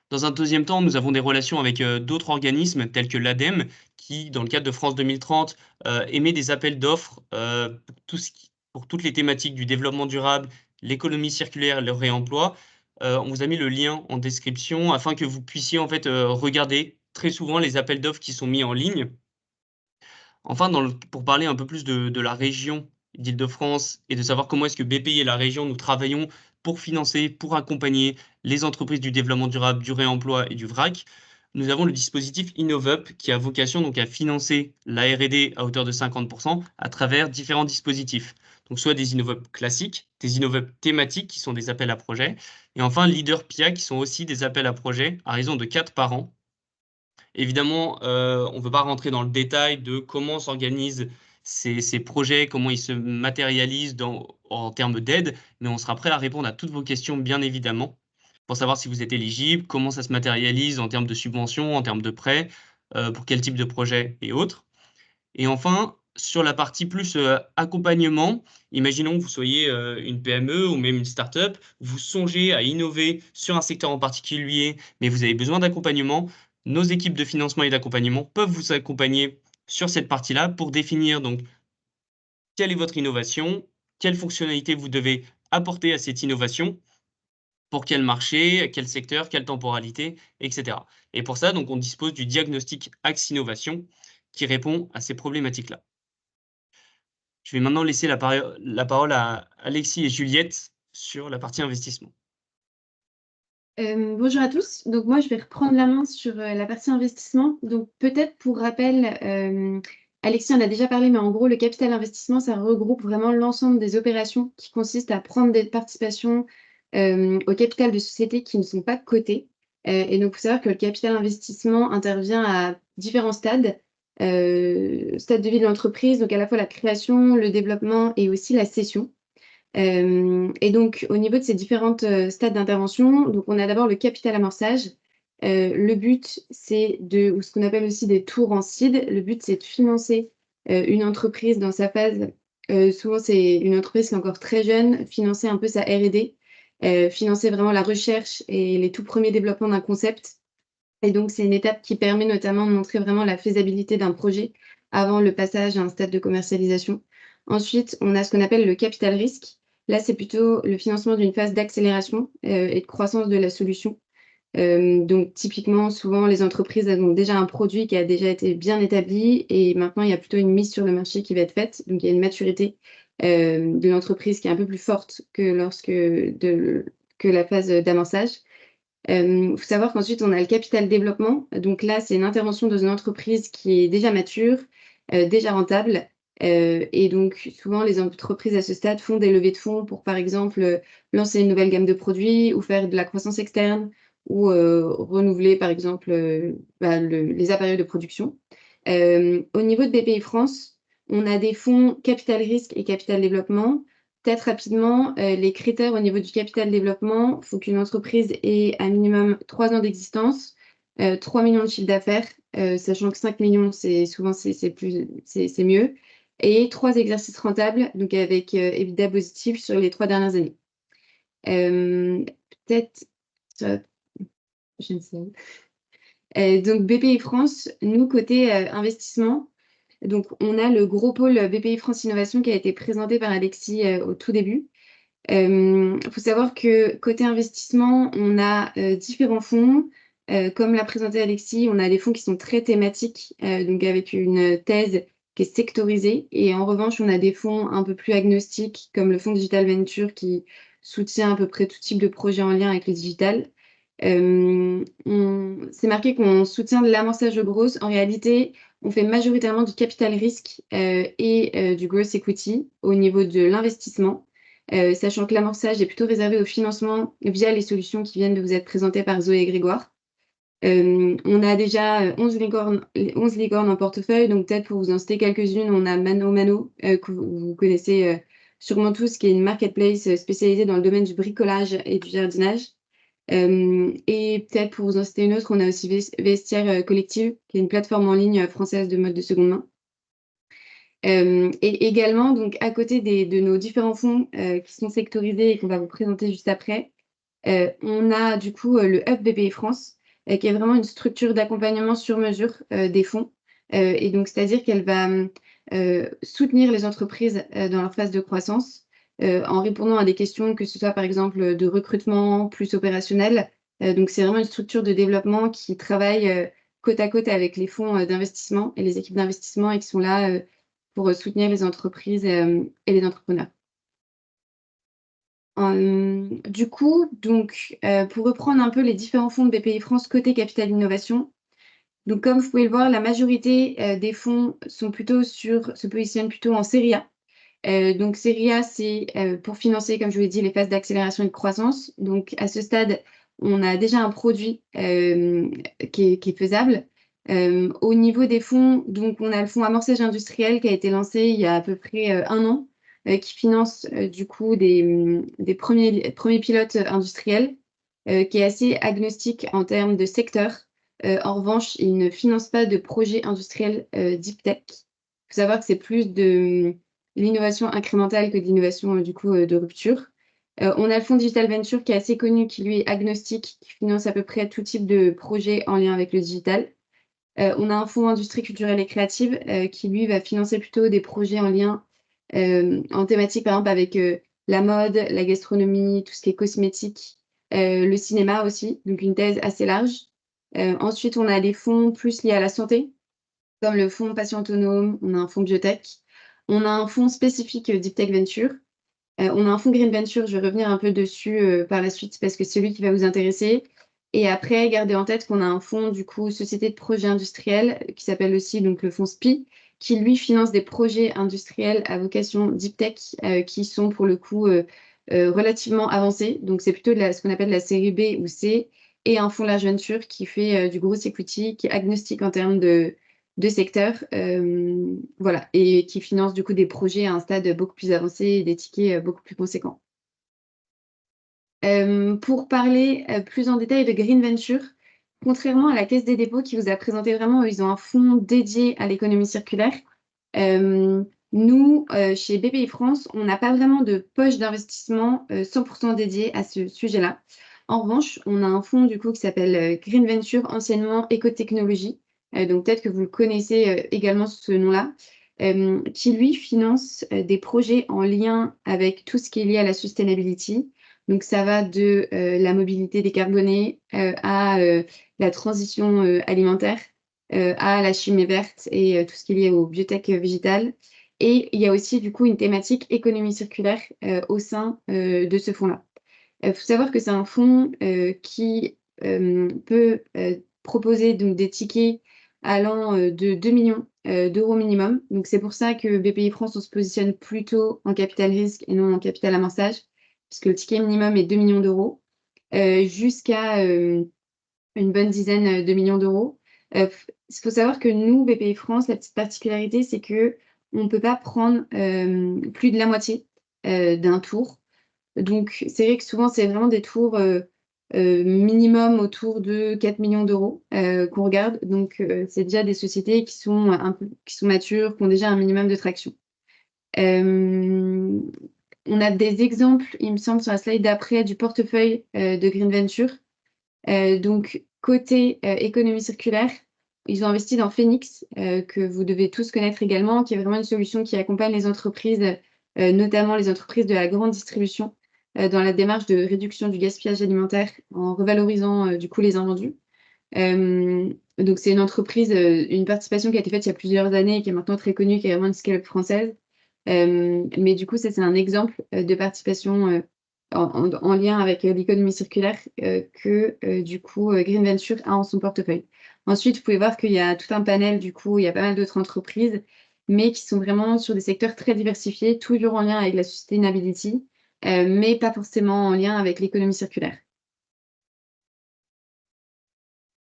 Dans un deuxième temps, nous avons des relations avec d'autres organismes tels que l'ADEME qui, dans le cadre de France 2030, émet des appels d'offres pour toutes les thématiques du développement durable, l'économie circulaire, le réemploi. On vous a mis le lien en description afin que vous puissiez en fait regarder très souvent les appels d'offres qui sont mis en ligne. Enfin, pour parler un peu plus de la région d'Île-de-France et de savoir comment est-ce que BPI et la région, nous travaillons pour financer, pour accompagner les entreprises du développement durable, du réemploi et du VRAC, nous avons le dispositif InnovUp qui a vocation donc à financer la R&D à hauteur de 50% à travers différents dispositifs. Donc soit des InnovUp classiques, des InnovUp thématiques qui sont des appels à projets, et enfin Leader PIA qui sont aussi des appels à projets à raison de 4 par an. Évidemment, on ne veut pas rentrer dans le détail de comment s'organisent ces projets, comment ils se matérialisent en termes d'aide, mais on sera prêt à répondre à toutes vos questions, bien évidemment, pour savoir si vous êtes éligible, comment ça se matérialise en termes de subventions, en termes de prêts, pour quel type de projet et autres. Et enfin, sur la partie plus accompagnement, imaginons que vous soyez une PME ou même une start-up, vous songez à innover sur un secteur en particulier, mais vous avez besoin d'accompagnement. Nos équipes de financement et d'accompagnement peuvent vous accompagner sur cette partie-là pour définir donc quelle est votre innovation, quelles fonctionnalités vous devez apporter à cette innovation, pour quel marché, quel secteur, quelle temporalité, etc. Et pour ça, donc, on dispose du diagnostic Axe Innovation qui répond à ces problématiques-là. Je vais maintenant laisser la parole à Alexis et Juliette sur la partie investissement. Bonjour à tous. Donc moi, je vais reprendre la main sur la partie investissement. Donc peut-être pour rappel, Alexis en a déjà parlé, mais en gros, le capital investissement, ça regroupe vraiment l'ensemble des opérations qui consistent à prendre des participations au capital de sociétés qui ne sont pas cotées. Et donc, il faut savoir que le capital investissement intervient à différents stades. Stade de vie de l'entreprise, donc à la fois la création, le développement et aussi la cession. Et donc, au niveau de ces différentes stades d'intervention, donc on a d'abord le capital amorçage. Le but, c'est ou ce qu'on appelle aussi des tours en seed. Le but, c'est de financer une entreprise dans sa phase. Souvent, c'est une entreprise qui est encore très jeune, financer un peu sa R&D, financer vraiment la recherche et les tout premiers développements d'un concept. Et donc, c'est une étape qui permet notamment de montrer vraiment la faisabilité d'un projet avant le passage à un stade de commercialisation. Ensuite, on a ce qu'on appelle le capital risque. Là, c'est plutôt le financement d'une phase d'accélération et de croissance de la solution. Donc, typiquement, souvent, les entreprises ont déjà un produit qui a déjà été bien établi et maintenant, il y a plutôt une mise sur le marché qui va être faite. Donc, il y a une maturité de l'entreprise qui est un peu plus forte que que la phase d'amorçage. Faut savoir qu'ensuite, on a le capital développement. Donc là, c'est une intervention dans une entreprise qui est déjà mature, déjà rentable. Et donc, souvent, les entreprises à ce stade font des levées de fonds pour, par exemple, lancer une nouvelle gamme de produits ou faire de la croissance externe ou renouveler, par exemple, les appareils de production. Au niveau de BPI France, on a des fonds capital risque et capital développement. Peut-être rapidement, les critères au niveau du capital développement, il faut qu'une entreprise ait un minimum 3 ans d'existence, 3 millions de chiffre d'affaires, sachant que 5 millions, c'est mieux, et 3 exercices rentables, donc avec EBITDA positif sur les 3 dernières années. Peut-être sur la prochaine slide. Donc BPI France, nous, côté investissement, donc on a le gros pôle BPI France Innovation qui a été présenté par Alexis au tout début. Il faut savoir que côté investissement, on a différents fonds. Comme l'a présenté Alexis, on a des fonds qui sont très thématiques, donc avec une thèse qui est sectorisée. Et en revanche, on a des fonds un peu plus agnostiques, comme le fonds Digital Venture, qui soutient à peu près tout type de projet en lien avec le digital. C'est marqué qu'on soutient de l'amorçage de growth. En réalité, on fait majoritairement du capital risque et du growth equity au niveau de l'investissement, sachant que l'amorçage est plutôt réservé au financement via les solutions qui viennent de vous être présentées par Zoé et Grégoire. On a déjà 11 licornes en portefeuille, donc peut-être pour vous en citer quelques-unes, on a Mano, que vous connaissez sûrement tous, qui est une marketplace spécialisée dans le domaine du bricolage et du jardinage. Et peut-être pour vous en citer une autre, on a aussi Vestiaire Collective, qui est une plateforme en ligne française de mode de seconde main. Et également, donc, à côté de nos différents fonds qui sont sectorisés et qu'on va vous présenter juste après, on a du coup le Hub BPI France, qui est vraiment une structure d'accompagnement sur mesure des fonds. Et donc, c'est-à-dire qu'elle va soutenir les entreprises dans leur phase de croissance en répondant à des questions, que ce soit par exemple de recrutement plus opérationnel. Donc, c'est vraiment une structure de développement qui travaille côte à côte avec les fonds d'investissement et les équipes d'investissement et qui sont là pour soutenir les entreprises et les entrepreneurs. Du coup, donc, pour reprendre un peu les différents fonds de BPI France côté capital innovation, donc comme vous pouvez le voir, la majorité des fonds se positionnent plutôt en série A. Donc série A, c'est pour financer, comme je vous l'ai dit, les phases d'accélération et de croissance. Donc à ce stade, on a déjà un produit qui est faisable. Au niveau des fonds, donc on a le fonds amorçage industriel qui a été lancé il y a à peu près 1 an, qui finance du coup des premiers pilotes industriels, qui est assez agnostique en termes de secteur. En revanche, il ne finance pas de projet industriel deep tech. Il faut savoir que c'est plus de l'innovation incrémentale que de l'innovation du coup de rupture. On a le fonds Digital Venture qui est assez connu, qui lui est agnostique, qui finance à peu près tout type de projet en lien avec le digital. On a un fonds industrie culturelle et créative qui lui va financer plutôt des projets en lien en thématique par exemple avec la mode, la gastronomie, tout ce qui est cosmétique, le cinéma aussi, donc une thèse assez large. Ensuite, on a des fonds plus liés à la santé, comme le fonds patient autonome, on a un fonds biotech, on a un fonds spécifique Deep Tech Venture, on a un fonds Green Venture, je vais revenir un peu dessus par la suite parce que c'est celui qui va vous intéresser. Et après, gardez en tête qu'on a un fonds, du coup, Société de projets industriels, qui s'appelle aussi donc, le fonds SPI, qui lui finance des projets industriels à vocation Deep Tech, qui sont pour le coup relativement avancés. Donc c'est plutôt ce qu'on appelle la série B ou C, et un fonds Large Venture qui fait du gross equity, qui est agnostique en termes de secteur, voilà, et qui finance du coup des projets à un stade beaucoup plus avancé et des tickets beaucoup plus conséquents. Pour parler plus en détail de Green Venture, contrairement à la Caisse des dépôts qui vous a présenté vraiment, ils ont un fonds dédié à l'économie circulaire. Nous, chez BPI France, on n'a pas vraiment de poche d'investissement 100% dédié à ce sujet-là. En revanche, on a un fonds du coup qui s'appelle Green Venture, anciennement Écotechnologie. Donc peut-être que vous le connaissez également sous ce nom-là, qui lui finance des projets en lien avec tout ce qui est lié à la sustainability. Donc ça va de la mobilité décarbonée à la transition alimentaire, à la chimie verte et tout ce qui est lié au biotech végétal. Et il y a aussi du coup une thématique économie circulaire au sein de ce fonds-là. Il faut savoir que c'est un fonds qui peut proposer donc, des tickets allant de 2 millions d'euros minimum. Donc c'est pour ça que BPI France, on se positionne plutôt en capital risque et non en capital amorçage, puisque le ticket minimum est 2 millions d'euros, jusqu'à une bonne dizaine de millions d'euros. Il faut savoir que nous, BPI France, la petite particularité, c'est que on ne peut pas prendre plus de la moitié d'un tour. Donc, c'est vrai que souvent, c'est vraiment des tours minimum autour de 4 millions d'euros qu'on regarde. Donc, c'est déjà des sociétés qui sont matures, qui ont déjà un minimum de traction. On a des exemples, il me semble, sur la slide d'après, du portefeuille de Green Venture. Donc, côté économie circulaire, ils ont investi dans Phoenix, que vous devez tous connaître également, qui est vraiment une solution qui accompagne les entreprises, notamment les entreprises de la grande distribution, dans la démarche de réduction du gaspillage alimentaire en revalorisant du coup les invendus. Donc, c'est une entreprise, une participation qui a été faite il y a plusieurs années et qui est maintenant très connue, qui est vraiment une scale-up française. Mais du coup, ça, c'est un exemple de participation en lien avec l'économie circulaire que du coup Green Venture a en son portefeuille. Ensuite, vous pouvez voir qu'il y a tout un panel, du coup, il y a pas mal d'autres entreprises, mais qui sont vraiment sur des secteurs très diversifiés, toujours en lien avec la sustainability, mais pas forcément en lien avec l'économie circulaire.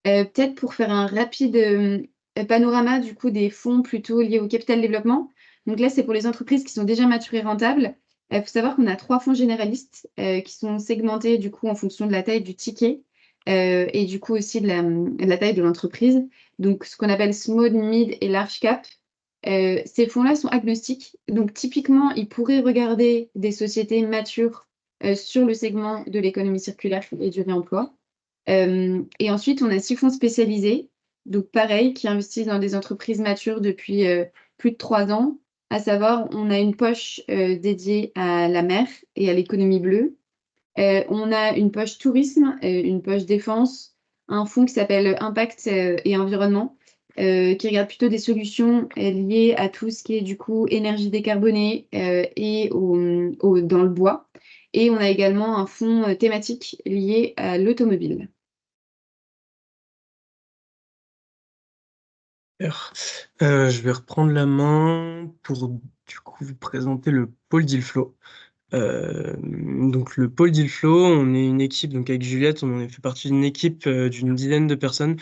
Peut-être pour faire un rapide panorama du coup des fonds plutôt liés au capital développement. Donc là, c'est pour les entreprises qui sont déjà matures et rentables. Il faut savoir qu'on a 3 fonds généralistes qui sont segmentés du coup en fonction de la taille du ticket et du coup aussi de la taille de l'entreprise. Donc ce qu'on appelle small, mid et large cap. Ces fonds-là sont agnostiques. Donc typiquement, ils pourraient regarder des sociétés matures sur le segment de l'économie circulaire et du réemploi. Et ensuite, on a 6 fonds spécialisés, donc pareil, qui investissent dans des entreprises matures depuis plus de 3 ans. À savoir, on a une poche dédiée à la mer et à l'économie bleue. On a une poche tourisme, une poche défense, un fonds qui s'appelle Impact et Environnement, qui regarde plutôt des solutions liées à tout ce qui est du coup énergie décarbonée et dans le bois. Et on a également un fonds thématique lié à l'automobile. Je vais reprendre la main pour du coup vous présenter le pôle Dealflow. Donc le pôle Dealflow, on est une équipe, donc avec Juliette, on fait partie d'une équipe d'une dizaine de personnes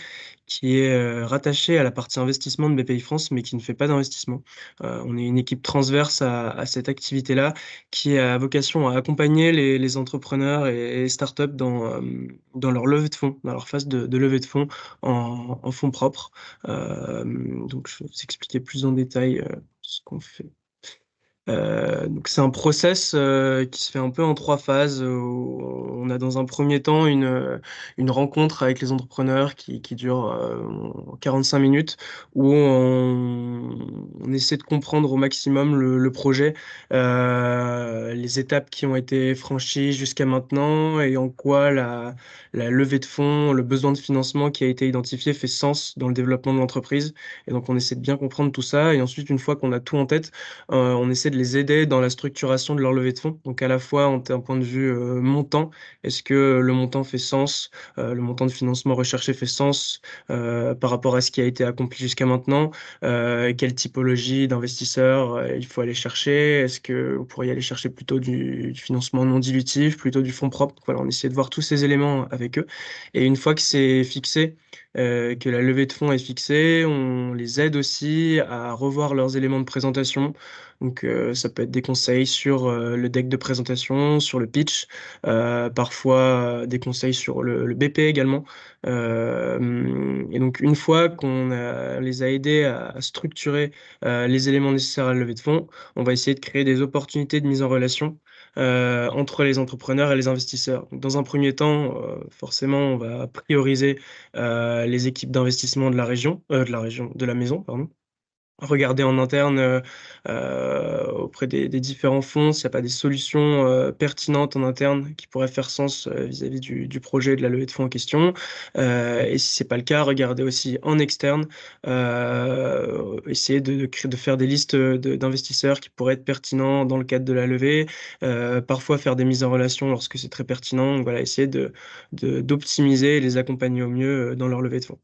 qui est rattachée à la partie investissement de BPI France, mais qui ne fait pas d'investissement. On est une équipe transverse à cette activité-là, qui a vocation à accompagner les entrepreneurs et startups dans leur levée de fonds, dans leur phase de levée de fonds en fonds propres. Donc je vais vous expliquer plus en détail ce qu'on fait. Donc c'est un process qui se fait un peu en 3 phases. On a dans un premier temps une rencontre avec les entrepreneurs qui dure 45 minutes où on essaie de comprendre au maximum le projet, les étapes qui ont été franchies jusqu'à maintenant et en quoi la levée de fonds, le besoin de financement qui a été identifié fait sens dans le développement de l'entreprise. Et donc on essaie de bien comprendre tout ça et ensuite une fois qu'on a tout en tête, on essaie de les aider dans la structuration de leur levée de fonds. Donc à la fois d'un point de vue montant, est-ce que le montant fait sens, le montant de financement recherché fait sens par rapport à ce qui a été accompli jusqu'à maintenant, quelle typologie d'investisseurs il faut aller chercher, est-ce que vous pourriez aller chercher plutôt du financement non dilutif, plutôt du fonds propre. Voilà, on essaie de voir tous ces éléments avec eux. Et une fois que c'est fixé, que la levée de fonds est fixée, on les aide aussi à revoir leurs éléments de présentation. Donc ça peut être des conseils sur le deck de présentation, sur le pitch, parfois des conseils sur le BP également. Et donc une fois les a aidés à structurer les éléments nécessaires à la levée de fonds, on va essayer de créer des opportunités de mise en relation entre les entrepreneurs et les investisseurs. Donc, dans un premier temps, forcément, on va prioriser les équipes d'investissement de la maison, pardon. Regarder en interne auprès des différents fonds s'il n'y a pas des solutions pertinentes en interne qui pourraient faire sens vis-à-vis du projet de la levée de fonds en question. Et si c'est pas le cas, regarder aussi en externe, essayer de faire des listes d'investisseurs qui pourraient être pertinents dans le cadre de la levée, parfois faire des mises en relation lorsque c'est très pertinent. Donc voilà, essayer d'optimiser et les accompagner au mieux dans leur levée de fonds.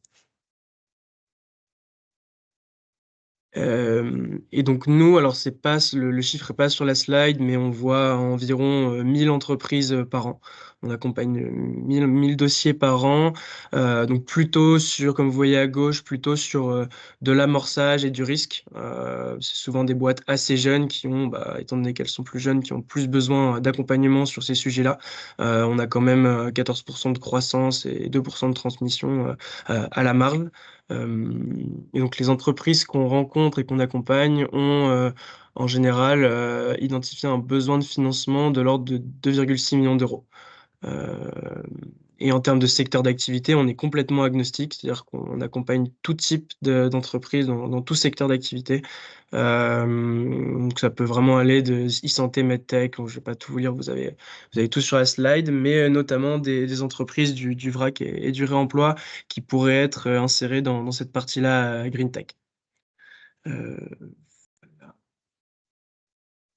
Et donc nous, alors c'est pas le chiffre est pas sur la slide, mais on voit environ 1000 entreprises par an. On accompagne 1000 dossiers par an, donc plutôt sur, comme vous voyez à gauche, plutôt sur de l'amorçage et du risque. C'est souvent des boîtes assez jeunes qui ont, étant donné qu'elles sont plus jeunes, qui ont plus besoin d'accompagnement sur ces sujets-là. On a quand même 14% de croissance et 2% de transmission à la marge. Et donc les entreprises qu'on rencontre et qu'on accompagne ont en général identifié un besoin de financement de l'ordre de 2,6 millions d'euros. Et en termes de secteur d'activité, on est complètement agnostique, c'est-à-dire qu'on accompagne tout type d'entreprise dans tout secteur d'activité. Donc ça peut vraiment aller de e-santé, medtech, je ne vais pas tout vous lire, vous avez tout sur la slide, mais notamment des entreprises du vrac et du réemploi qui pourraient être insérées dans cette partie-là Green Tech.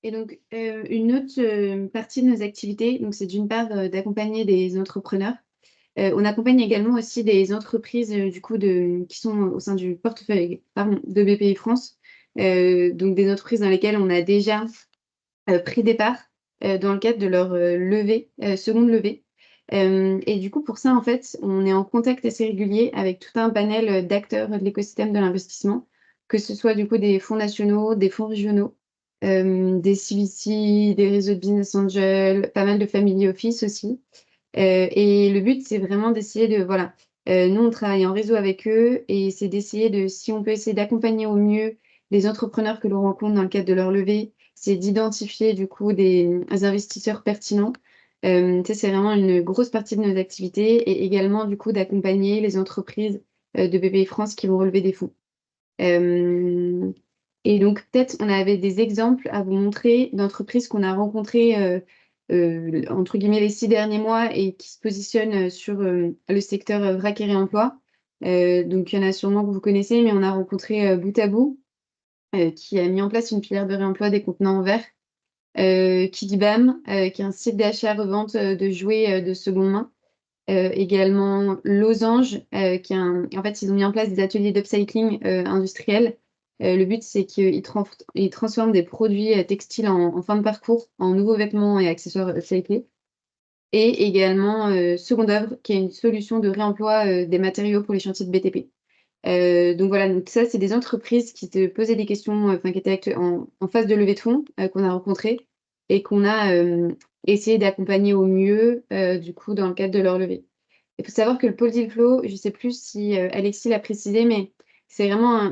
Et donc, une autre partie de nos activités, donc c'est d'une part d'accompagner des entrepreneurs. On accompagne également aussi des entreprises du coup qui sont au sein du portefeuille de BPI France, donc des entreprises dans lesquelles on a déjà pris des parts dans le cadre de leur seconde levée. Et du coup, pour ça, en fait, on est en contact assez régulier avec tout un panel d'acteurs de l'écosystème de l'investissement, que ce soit du coup des fonds nationaux, des fonds régionaux, des CVC, des réseaux de business angels, pas mal de family office aussi. Et le but, c'est vraiment d'essayer de, voilà, nous, on travaille en réseau avec eux et c'est d'essayer si on peut essayer d'accompagner au mieux les entrepreneurs que l'on rencontre dans le cadre de leur levée, c'est d'identifier du coup des investisseurs pertinents. Ça, c'est vraiment une grosse partie de nos activités et également du coup d'accompagner les entreprises de BPI France qui vont relever des fonds. Et donc, peut-être, on avait des exemples à vous montrer d'entreprises qu'on a rencontrées, entre guillemets, les 6 derniers mois et qui se positionnent sur le secteur vrac et réemploi. Donc, il y en a sûrement que vous connaissez, mais on a rencontré Bout à Bout, qui a mis en place une filière de réemploi des contenants en verre. Kidibam, qui est un site d'achat-revente de jouets de seconde main. Également Losange, en fait, ils ont mis en place des ateliers d'upcycling industriel. Le but, c'est qu'ils transforment des produits textiles en fin de parcours en nouveaux vêtements et accessoires upcyclés. Et également Seconde Œuvre, qui est une solution de réemploi des matériaux pour les chantiers de BTP. Donc voilà, donc ça, c'est des entreprises qui se posaient des questions, qui étaient en phase de levée de fonds, qu'on a rencontrées et qu'on a essayé d'accompagner au mieux, du coup, dans le cadre de leur levée. Il faut savoir que le pôle deal flow, je ne sais plus si Alexis l'a précisé, mais c'est vraiment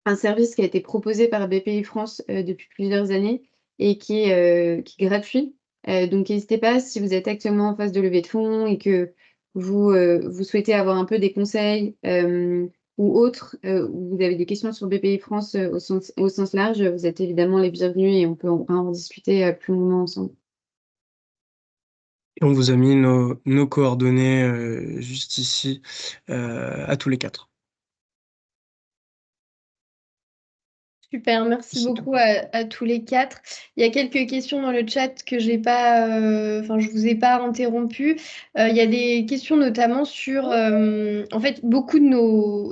un service qui a été proposé par BPI France depuis plusieurs années et qui est gratuit. Donc n'hésitez pas, si vous êtes actuellement en phase de levée de fonds et que vous souhaitez avoir un peu des conseils ou autres, ou vous avez des questions sur BPI France au sens large, vous êtes évidemment les bienvenus et on peut en discuter plus longuement ensemble. Et on vous a mis nos coordonnées juste ici à tous les 4. Super, merci beaucoup à tous les 4. Il y a quelques questions dans le chat que j'ai pas, je vous ai pas interrompu. Il y a des questions notamment sur, en fait, beaucoup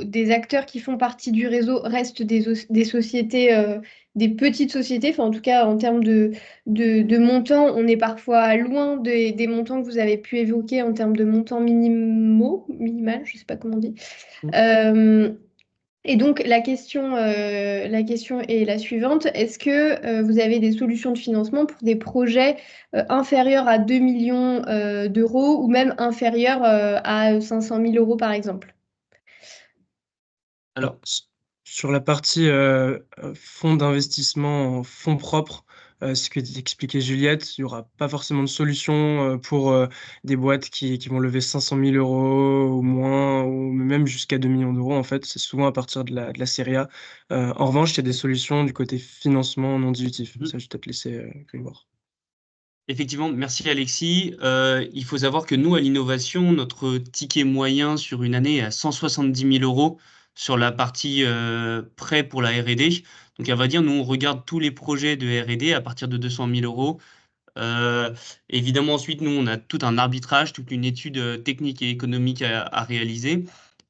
des acteurs qui font partie du réseau restent des sociétés, des petites sociétés. Enfin, en tout cas, en termes de montants, on est parfois loin des montants que vous avez pu évoquer en termes de montants minimal, je sais pas comment on dit. Et donc, la question est la suivante. Est-ce que vous avez des solutions de financement pour des projets inférieurs à 2 millions d'euros ou même inférieurs à 500 000 euros, par exemple? Alors, sur la partie fonds d'investissement en fonds propres, ce que expliquait Juliette, il n'y aura pas forcément de solution pour des boîtes qui vont lever 500 000 euros ou moins, ou même jusqu'à 2 millions d'euros. En fait, c'est souvent à partir de la série A. En revanche, il y a des solutions du côté financement non dilutif. Ça, je vais peut-être laisser Grégoire. Effectivement, merci Alexis. Il faut savoir que nous, à l'innovation, notre ticket moyen sur une année est à 170 000 euros sur la partie prêt pour la R&D. Donc, on va dire, nous, on regarde tous les projets de R&D à partir de 200 000 euros. Évidemment, ensuite, nous, on a tout un arbitrage, toute une étude technique et économique à réaliser.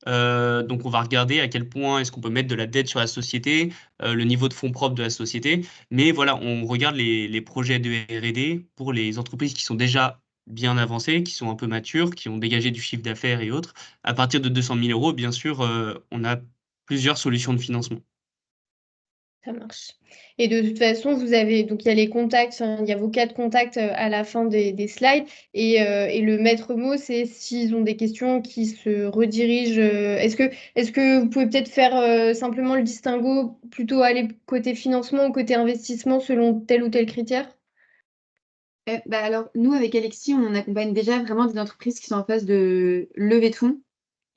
Donc, on va regarder à quel point est-ce qu'on peut mettre de la dette sur la société, le niveau de fonds propres de la société. Mais voilà, on regarde les projets de R&D pour les entreprises qui sont déjà bien avancés, qui sont un peu matures, qui ont dégagé du chiffre d'affaires et autres. À partir de 200 000 euros, bien sûr, on a plusieurs solutions de financement. Ça marche. Et de toute façon, vous avez, donc il y a les contacts, hein, il y a vos 4 contacts à la fin des slides. Et le maître mot, c'est s'ils ont des questions qui se redirigent. Est-ce que vous pouvez peut-être faire simplement le distinguo, plutôt aller côté financement ou côté investissement selon tel ou tel critère? Alors, nous, avec Alexis, on accompagne déjà vraiment des entreprises qui sont en phase de levée de fonds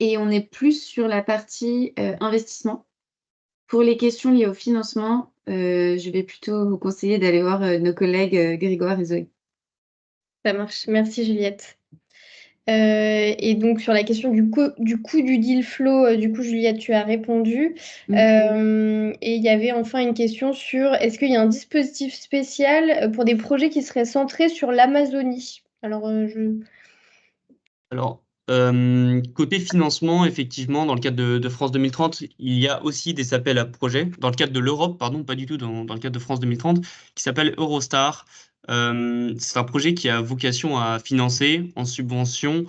et on est plus sur la partie investissement. Pour les questions liées au financement, je vais plutôt vous conseiller d'aller voir nos collègues Grégoire et Zoé. Ça marche. Merci Juliette. Et donc sur la question du coût du deal flow, du coup Juliette, tu as répondu. Et il y avait enfin une question sur est-ce qu'il y a un dispositif spécial pour des projets qui seraient centrés sur l'Amazonie? Alors, Alors, côté financement, effectivement, dans le cadre de France 2030, il y a aussi des appels à projets, dans le cadre de l'Europe, pardon, pas du tout dans le cadre de France 2030, qui s'appelle Eurostar. C'est un projet qui a vocation à financer en subvention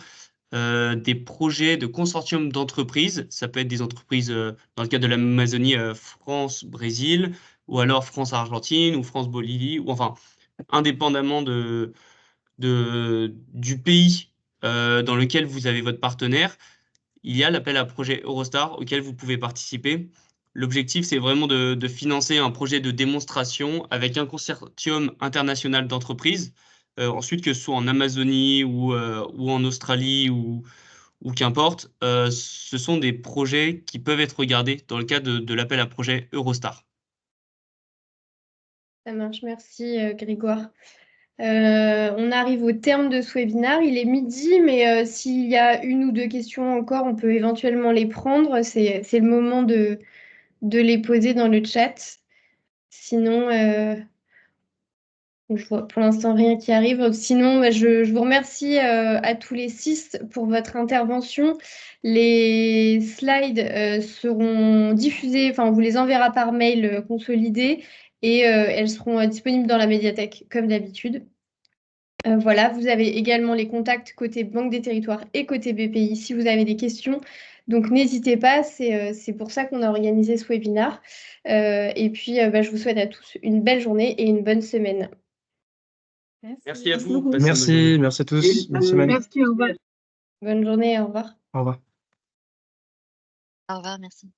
des projets de consortium d'entreprises. Ça peut être des entreprises dans le cadre de l'Amazonie, France-Brésil, ou alors France-Argentine, ou France-Bolivie, ou enfin, indépendamment du pays dans lequel vous avez votre partenaire, il y a l'appel à projet Eurostar auquel vous pouvez participer. L'objectif, c'est vraiment de financer un projet de démonstration avec un consortium international d'entreprises. Ensuite, que ce soit en Amazonie ou en Australie ou qu'importe, ce sont des projets qui peuvent être regardés dans le cadre de l'appel à projet Eurostar. ça marche. Merci Grégoire. On arrive au terme de ce webinaire. Il est midi, mais s'il y a une ou deux questions encore, on peut éventuellement les prendre. C'est le moment de les poser dans le chat. Sinon, je vois pour l'instant rien qui arrive. Sinon, bah, je vous remercie à tous les 6 pour votre intervention. Les slides seront diffusés, enfin, on vous les enverra par mail consolidés et elles seront disponibles dans la médiathèque comme d'habitude. Voilà, vous avez également les contacts côté Banque des Territoires et côté BPI si vous avez des questions. Donc n'hésitez pas, c'est pour ça qu'on a organisé ce webinaire. Et puis, bah, je vous souhaite à tous une belle journée et une bonne semaine. Merci à vous. beaucoup. Passez une bonne journée. Merci à tous. Bonne semaine. Merci, au revoir. Bonne journée, au revoir. Au revoir. Au revoir, merci.